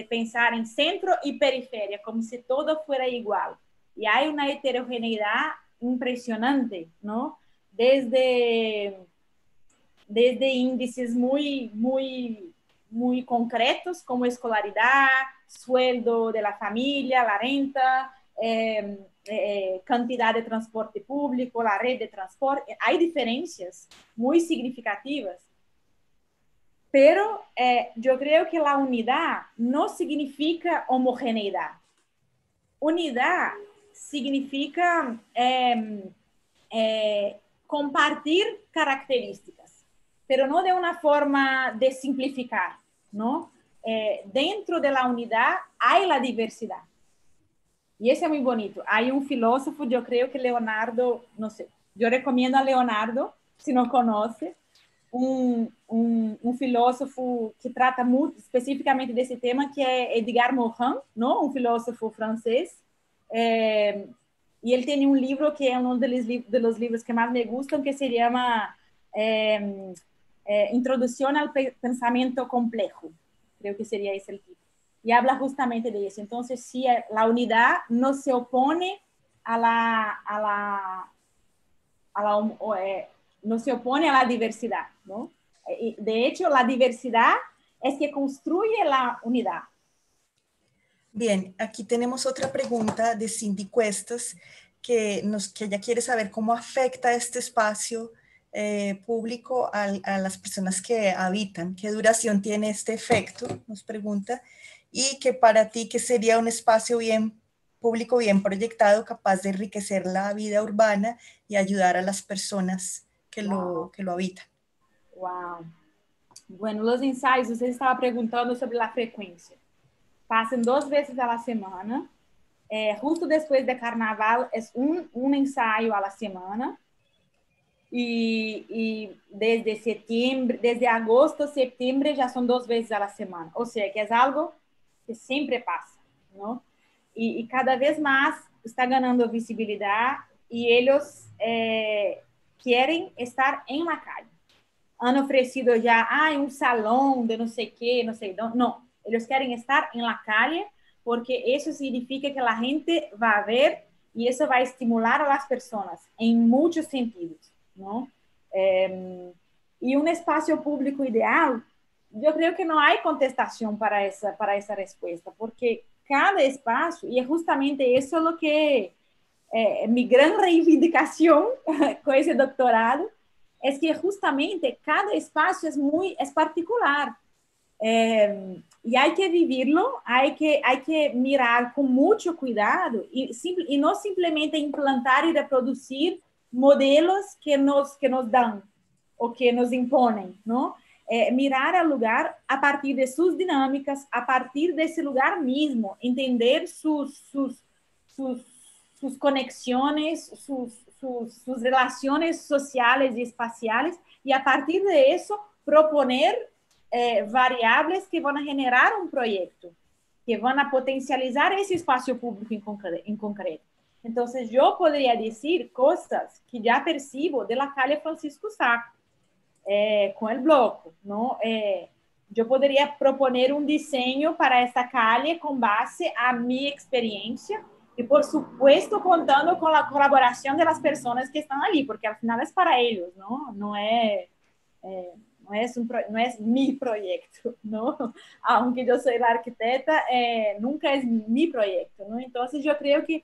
pensar en centro y periferia, como si todo fuera igual. Y hay una heterogeneidad impresionante, ¿no? Desde, desde índices muy concretos, como escolaridad, sueldo de la familia, la renta, cantidad de transporte público, la red de transporte. Hay diferencias muy significativas, pero yo creo que la unidad no significa homogeneidad. Unidad significa compartir características, pero no de una forma de simplificar, ¿no? Dentro de la unidad hay la diversidad. Y eso es muy bonito. Hay un filósofo, yo creo que Leonardo, no sé, yo recomiendo a Leonardo, si no conoce, un filósofo que trata muy especificamente desse tema, que é Edgar Morin, não? Um filósofo francês. E ele tem um livro que é um dos livros que mais me gustam, que se chama Introdução ao Pensamento Complejo. Creo que seria esse o título. Y habla justamente de eso. Entonces, sí, la unidad no se opone no se opone a la diversidad, ¿no? De hecho, la diversidad es que construye la unidad. Bien, aquí tenemos otra pregunta de Cindy Cuestas, que ella quiere saber cómo afecta este espacio público a las personas que habitan, qué duración tiene este efecto, nos pregunta, y que para ti, ¿qué sería un espacio bien público, bien proyectado, capaz de enriquecer la vida urbana y ayudar a las personas Wow. que lo habitan? Wow. Bueno, los ensayos, usted estaba preguntando sobre la frecuencia. Pasan 2 veces a la semana. Justo después de carnaval es un ensayo a la semana. Y desde septiembre, desde agosto, septiembre ya son 2 veces a la semana. O sea que es algo que siempre pasa, ¿no? Y cada vez más está ganando visibilidad y ellos quieren estar en la calle. Han ofrecido ya un salón de no sé qué, no sé, no, ellos quieren estar en la calle porque eso significa que la gente va a ver y eso va a estimular a las personas en muchos sentidos, ¿no? Y un espacio público ideal, yo creo que no hay contestación para esa respuesta, porque cada espacio, y es justamente eso lo que mi gran reivindicación con ese doctorado, es que justamente cada espacio es particular. Y hay que vivirlo, hay que mirar con mucho cuidado y no simplemente implantar y reproducir modelos que nos dan o que nos imponen, ¿no? Mirar al lugar a partir de sus dinámicas, a partir de ese lugar mismo, entender sus conexiones, sus relaciones sociales y espaciales, y a partir de eso proponer variables que van a generar un proyecto, que van a potencializar ese espacio público en concreto. Entonces, yo podría decir cosas que ya percibo de la calle Francisco Sá, con el bloco, ¿no? yo podría proponer un diseño para esta calle con base a mi experiencia y, por supuesto, contando con la colaboración de las personas que están allí, porque al final es para ellos, ¿no? No es mi proyecto, ¿no? Aunque yo soy la arquitecta, nunca es mi proyecto, ¿no? Entonces yo creo que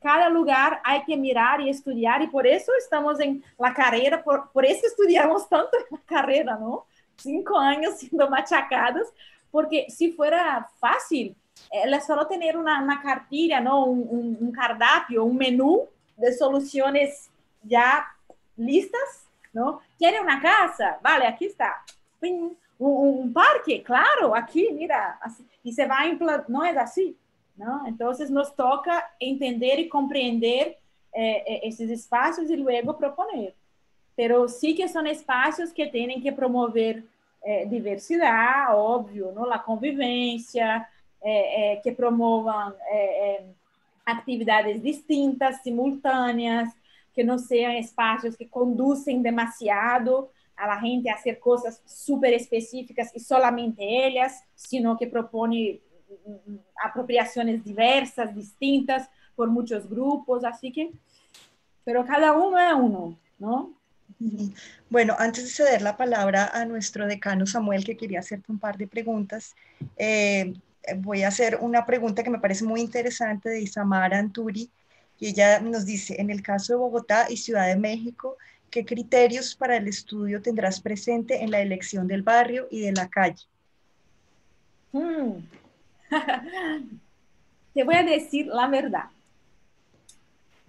cada lugar hay que mirar y estudiar, y por eso estamos en la carrera, por eso estudiamos tanto en la carrera, ¿no? 5 años siendo machacados, porque si fuera fácil, es solo tener una cartilla, ¿no? Un cardápio, un menú de soluciones ya listas, ¿no? ¿Quiere una casa? Vale, aquí está. Un parque, claro, aquí, mira, así. Y se va a implantar, no es así, ¿no? Entonces nos toca entender y comprender esos espacios y luego proponer. Pero sí que son espacios que tienen que promover diversidad, obvio, ¿no? La convivencia, que promovan actividades distintas, simultáneas, que no sean espacios que conducen demasiado a la gente a hacer cosas súper específicas y solamente ellas, sino que propone apropiaciones diversas, distintas, por muchos grupos, así que, pero cada uno es uno, ¿no? Bueno, antes de ceder la palabra a nuestro decano Samuel, que quería hacerte un par de preguntas, voy a hacer una pregunta que me parece muy interesante de Isamara Anturi, y ella nos dice, en el caso de Bogotá y Ciudad de México, ¿qué criterios para el estudio tendrás presente en la elección del barrio y de la calle? Te voy a decir la verdad.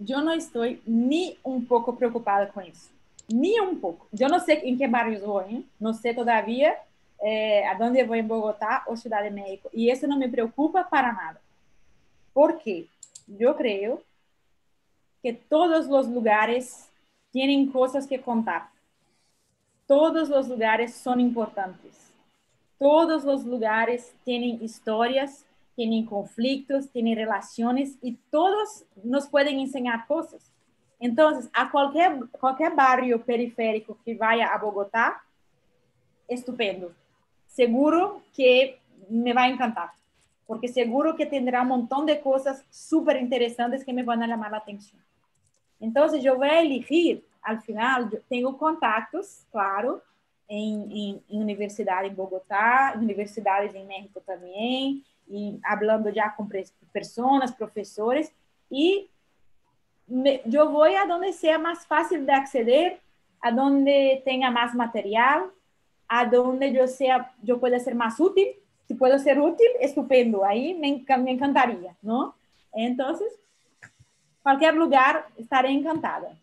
Yo no estoy ni un poco preocupada con eso. Ni un poco. Yo no sé en qué barrios voy, ¿eh? No sé todavía a dónde voy en Bogotá o Ciudad de México. Y eso no me preocupa para nada. Porque yo creo que todos los lugares tienen cosas que contar. Todos los lugares son importantes. Todos los lugares tienen historias, tienen conflictos, tienen relaciones y todos nos pueden enseñar cosas. Entonces, a cualquier barrio periférico que vaya a Bogotá, estupendo. Seguro que me va a encantar, porque seguro que tendrá un montón de cosas súper interesantes que me van a llamar la atención. Entonces, yo voy a elegir, al final, yo tengo contactos, claro, em universidade em Bogotá, universidades em México também, e hablando já com pessoas, professores, e eu vou a donde seja mais fácil de acceder, a donde tenha mais material, a donde eu pueda ser mais útil. Se puedo ser útil, estupendo, aí me encantaria, não? Então, qualquer lugar estaré encantada.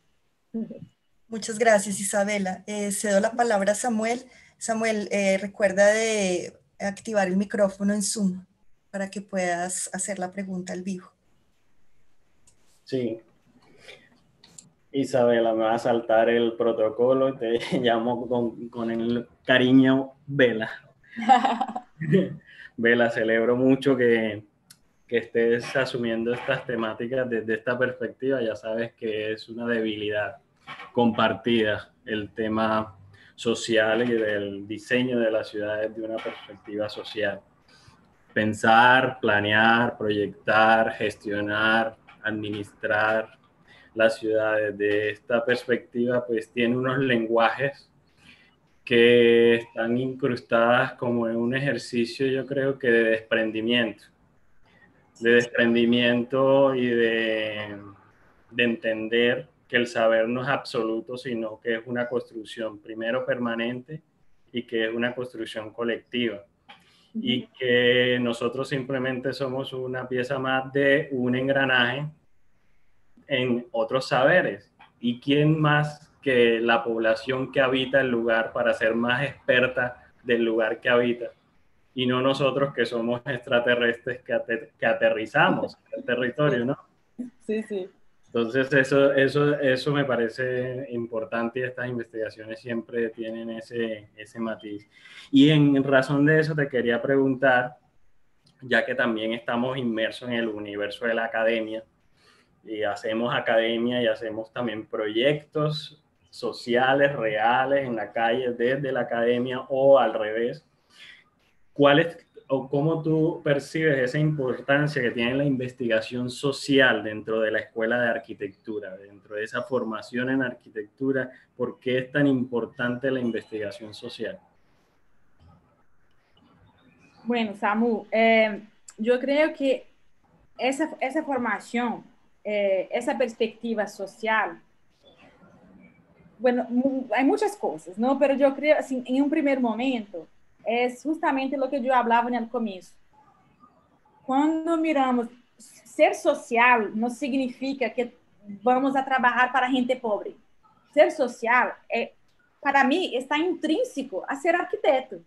Muchas gracias, Isabela. Cedo la palabra a Samuel. Samuel, recuerda de activar el micrófono en Zoom para que puedas hacer la pregunta al vivo. Sí. Isabela, me va a saltar el protocolo y te llamo con el cariño Vela. Vela, celebro mucho que estés asumiendo estas temáticas desde esta perspectiva. Ya sabes que es una debilidad compartida el tema social y del diseño de las ciudades de una perspectiva social. Pensar, planear, proyectar, gestionar, administrar las ciudades de esta perspectiva, pues tiene unos lenguajes que están incrustadas como en un ejercicio, yo creo que de desprendimiento y de entender que el saber no es absoluto, sino que es una construcción primero permanente y que es una construcción colectiva. Y que nosotros simplemente somos una pieza más de un engranaje en otros saberes. ¿Y quién más que la población que habita el lugar para ser más experta del lugar que habita? Y no nosotros que somos extraterrestres que aterrizamos en el territorio, ¿no? Sí, sí. Entonces eso me parece importante, y estas investigaciones siempre tienen ese matiz. Y en razón de eso te quería preguntar, ya que también estamos inmersos en el universo de la academia, y hacemos academia y hacemos también proyectos sociales reales en la calle desde la academia o al revés. ¿cuál es o cómo tú percibes esa importancia que tiene la investigación social dentro de la escuela de arquitectura, dentro de esa formación en arquitectura? ¿Por qué es tan importante la investigación social? Bueno, Samu, yo creo que esa formación, esa perspectiva social, bueno, hay muchas cosas, ¿no? Pero yo creo, assim, en un primer momento, es justamente lo que yo hablaba en el comienzo. Cuando miramos, ser social no significa que vamos a trabajar para gente pobre. Ser social, para mí, está intrínseco a ser arquiteto.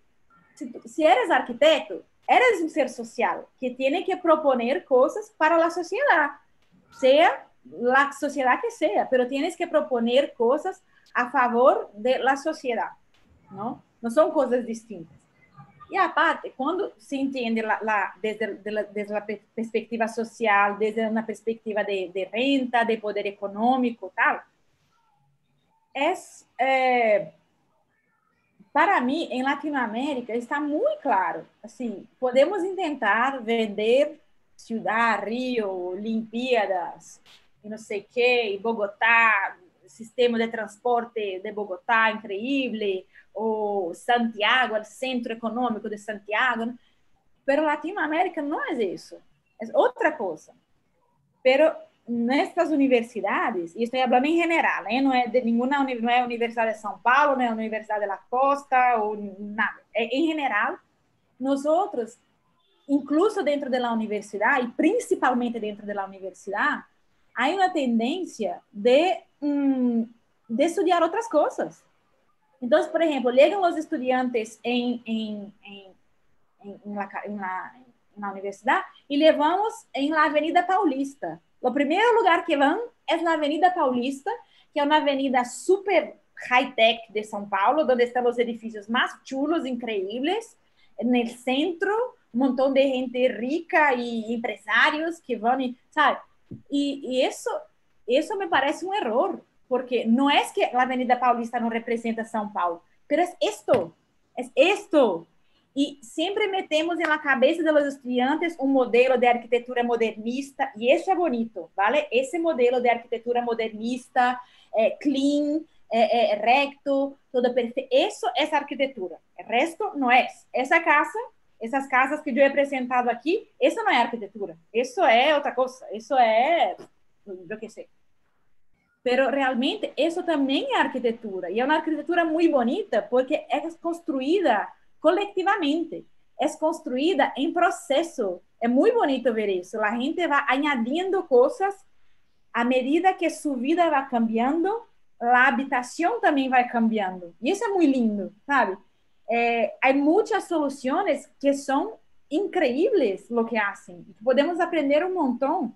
Si eres arquitecto, eres un ser social que tiene que proponer cosas para la sociedad, sea la sociedad que sea, pero tienes que proponer cosas a favor de la sociedad, ¿no? No son cosas distintas. E a parte, quando se entende desde a perspectiva social, desde uma perspectiva de renta, de poder econômico, tal, para mim, em Latinoamérica, está muito claro. Assim, podemos tentar vender Ciudad, Rio, Olimpíadas, e não sei o quê, Bogotá, sistema de transporte de Bogotá increíble, o Santiago, o centro econômico de Santiago, pero Latinoamérica não é isso, é outra coisa. Pero nestas universidades, e estou falando em geral, não é de nenhuma, não é a Universidade de São Paulo, não é a Universidade da Costa, ou nada, é em geral, nós outros, incluso dentro da universidade, e principalmente dentro da universidade, há uma tendência de estudar outras coisas. Então, por exemplo, chegam os estudantes na universidade e levamos em la Avenida Paulista. O primeiro lugar que vão é na Avenida Paulista, que é uma avenida super high-tech de São Paulo, onde estão os edifícios mais chulos, incríveis, no centro, um montão de gente rica e empresários que vão, sabe? E isso me parece um erro, porque não é que a Avenida Paulista não representa São Paulo, mas é esto. E sempre metemos na cabeça dos estudantes um modelo de arquitetura modernista, e isso é bonito, ¿vale? Esse modelo de arquitetura modernista, clean, recto, todo perfeito, isso é arquitetura. O resto não é. Essas casas que eu he apresentado aqui, isso não é arquitetura, isso é outra coisa, isso é, eu que sei. Pero realmente isso também é arquitetura, e é uma arquitetura muito bonita, porque é construída colectivamente, é construída em processo. É muito bonito ver isso. A gente vai añadindo coisas à medida que sua vida vai cambiando, a habitação também vai cambiando. E isso é muito lindo, sabe? Há muitas soluções que são incríveis lo que hacen. Podemos aprender um montão,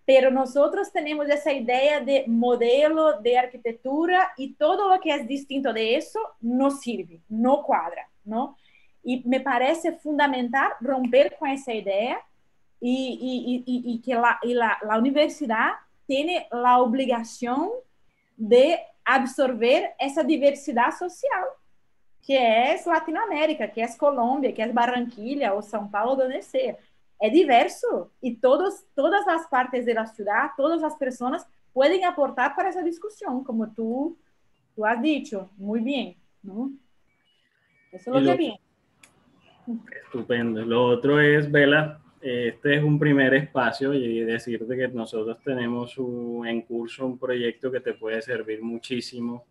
pero nosotros tenemos essa ideia de modelo de arquitetura e todo lo que é distinto de isso não sirve, não quadra, não? E me parece fundamental romper com essa ideia e que a universidade tem a obrigação de absorver essa diversidade social, que é Latinoamérica, que é Colômbia, que é Barranquilla ou São Paulo, onde seja. É diverso e todas as partes da cidade, todas as pessoas podem aportar para essa discussão, como tu has dicho, muito bem, ¿no? Eso es lo que pienso. Estupendo. Lo otro es, Bela, este es un primer espacio y decirte que nosotros tenemos en curso un proyecto que te puede servir muchísimo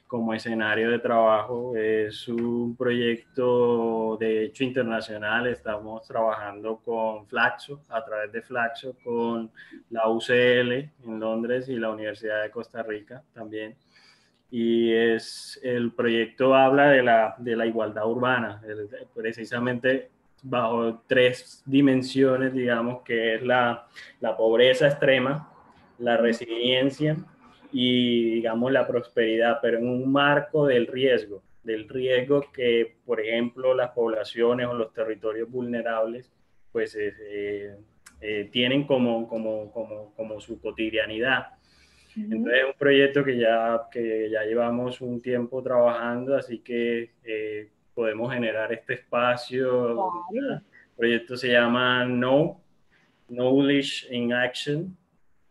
como escenario de trabajo. Es un proyecto de hecho internacional. Estamos trabajando con Flaxo, a través de Flaxo, con la UCL en Londres y la Universidad de Costa Rica también. Y el proyecto habla de la igualdad urbana, precisamente bajo 3 dimensiones, digamos, que es la pobreza extrema, la resiliencia y, digamos, la prosperidad, pero en un marco del riesgo que, por ejemplo, las poblaciones o los territorios vulnerables, pues, tienen como su cotidianidad. Entonces es un proyecto que ya llevamos un tiempo trabajando, así que podemos generar este espacio. Claro. El proyecto se llama Knowledge in Action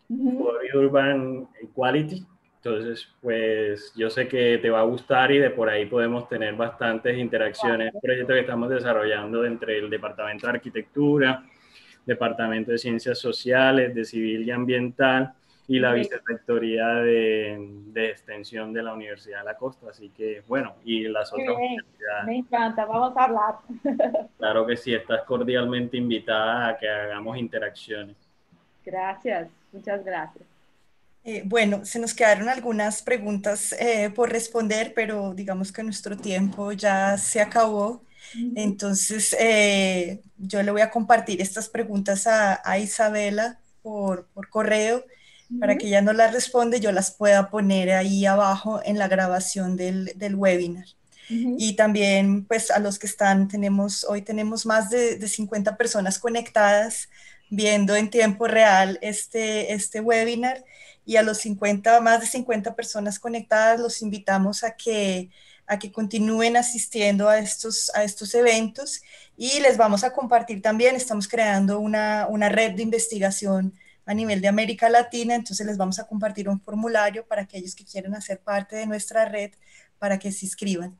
for Urban Equality. Entonces, pues yo sé que te va a gustar y de por ahí podemos tener bastantes interacciones. Es un proyecto que estamos desarrollando entre el Departamento de Arquitectura, Departamento de Ciencias Sociales, de Civil y Ambiental y la Vicerrectoría de Extensión de la Universidad de la Costa. Así que, bueno, y las otras universidades. Me encanta, vamos a hablar. Claro que sí, estás cordialmente invitada a que hagamos interacciones. Gracias, muchas gracias. Bueno, se nos quedaron algunas preguntas por responder, pero digamos que nuestro tiempo ya se acabó. Entonces, yo le voy a compartir estas preguntas a Isabela por correo para que ella nos las responda y yo las pueda poner ahí abajo en la grabación del webinar. Y también, pues, a los que están, hoy tenemos más de 50 personas conectadas viendo en tiempo real este webinar, y a los 50, más de 50 personas conectadas los invitamos a que continúen asistiendo a estos eventos, y les vamos a compartir también, estamos creando una red de investigación a nivel de América Latina, entonces les vamos a compartir un formulario para aquellos que quieran hacer parte de nuestra red para que se inscriban.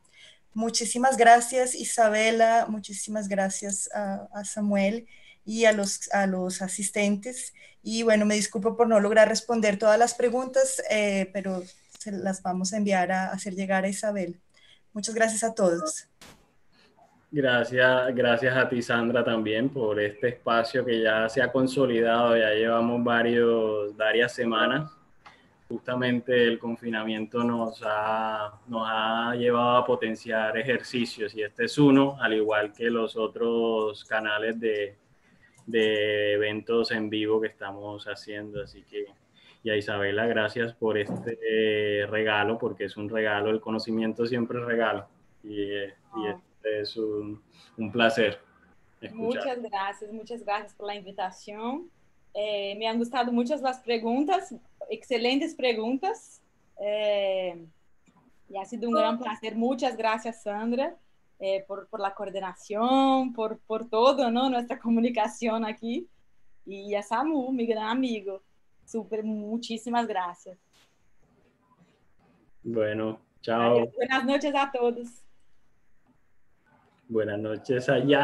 Muchísimas gracias, Isabela, muchísimas gracias a Samuel y a los asistentes. Y bueno, me disculpo por no lograr responder todas las preguntas, pero se las vamos a enviar a hacer llegar a Isabel. Muchas gracias a todos. Gracias a ti, Sandra, también por este espacio que ya se ha consolidado, ya llevamos varias semanas. Justamente el confinamiento nos ha llevado a potenciar ejercicios y este es uno, al igual que los otros canales de eventos en vivo que estamos haciendo. Así que, y a Isabela, gracias por este regalo, porque es un regalo, el conocimiento siempre es regalo. Y este es un placer escuchar. Muchas gracias por la invitación. Me han gustado muchas las preguntas, excelentes preguntas. Y ha sido un gran placer. Muchas gracias, Sandra, por la coordinación, por todo, ¿no? Nuestra comunicación aquí. Y a Samu, mi gran amigo. Súper, muchísimas gracias. Bueno, chao. Adiós. Buenas noches a todos. Buenas noches allá.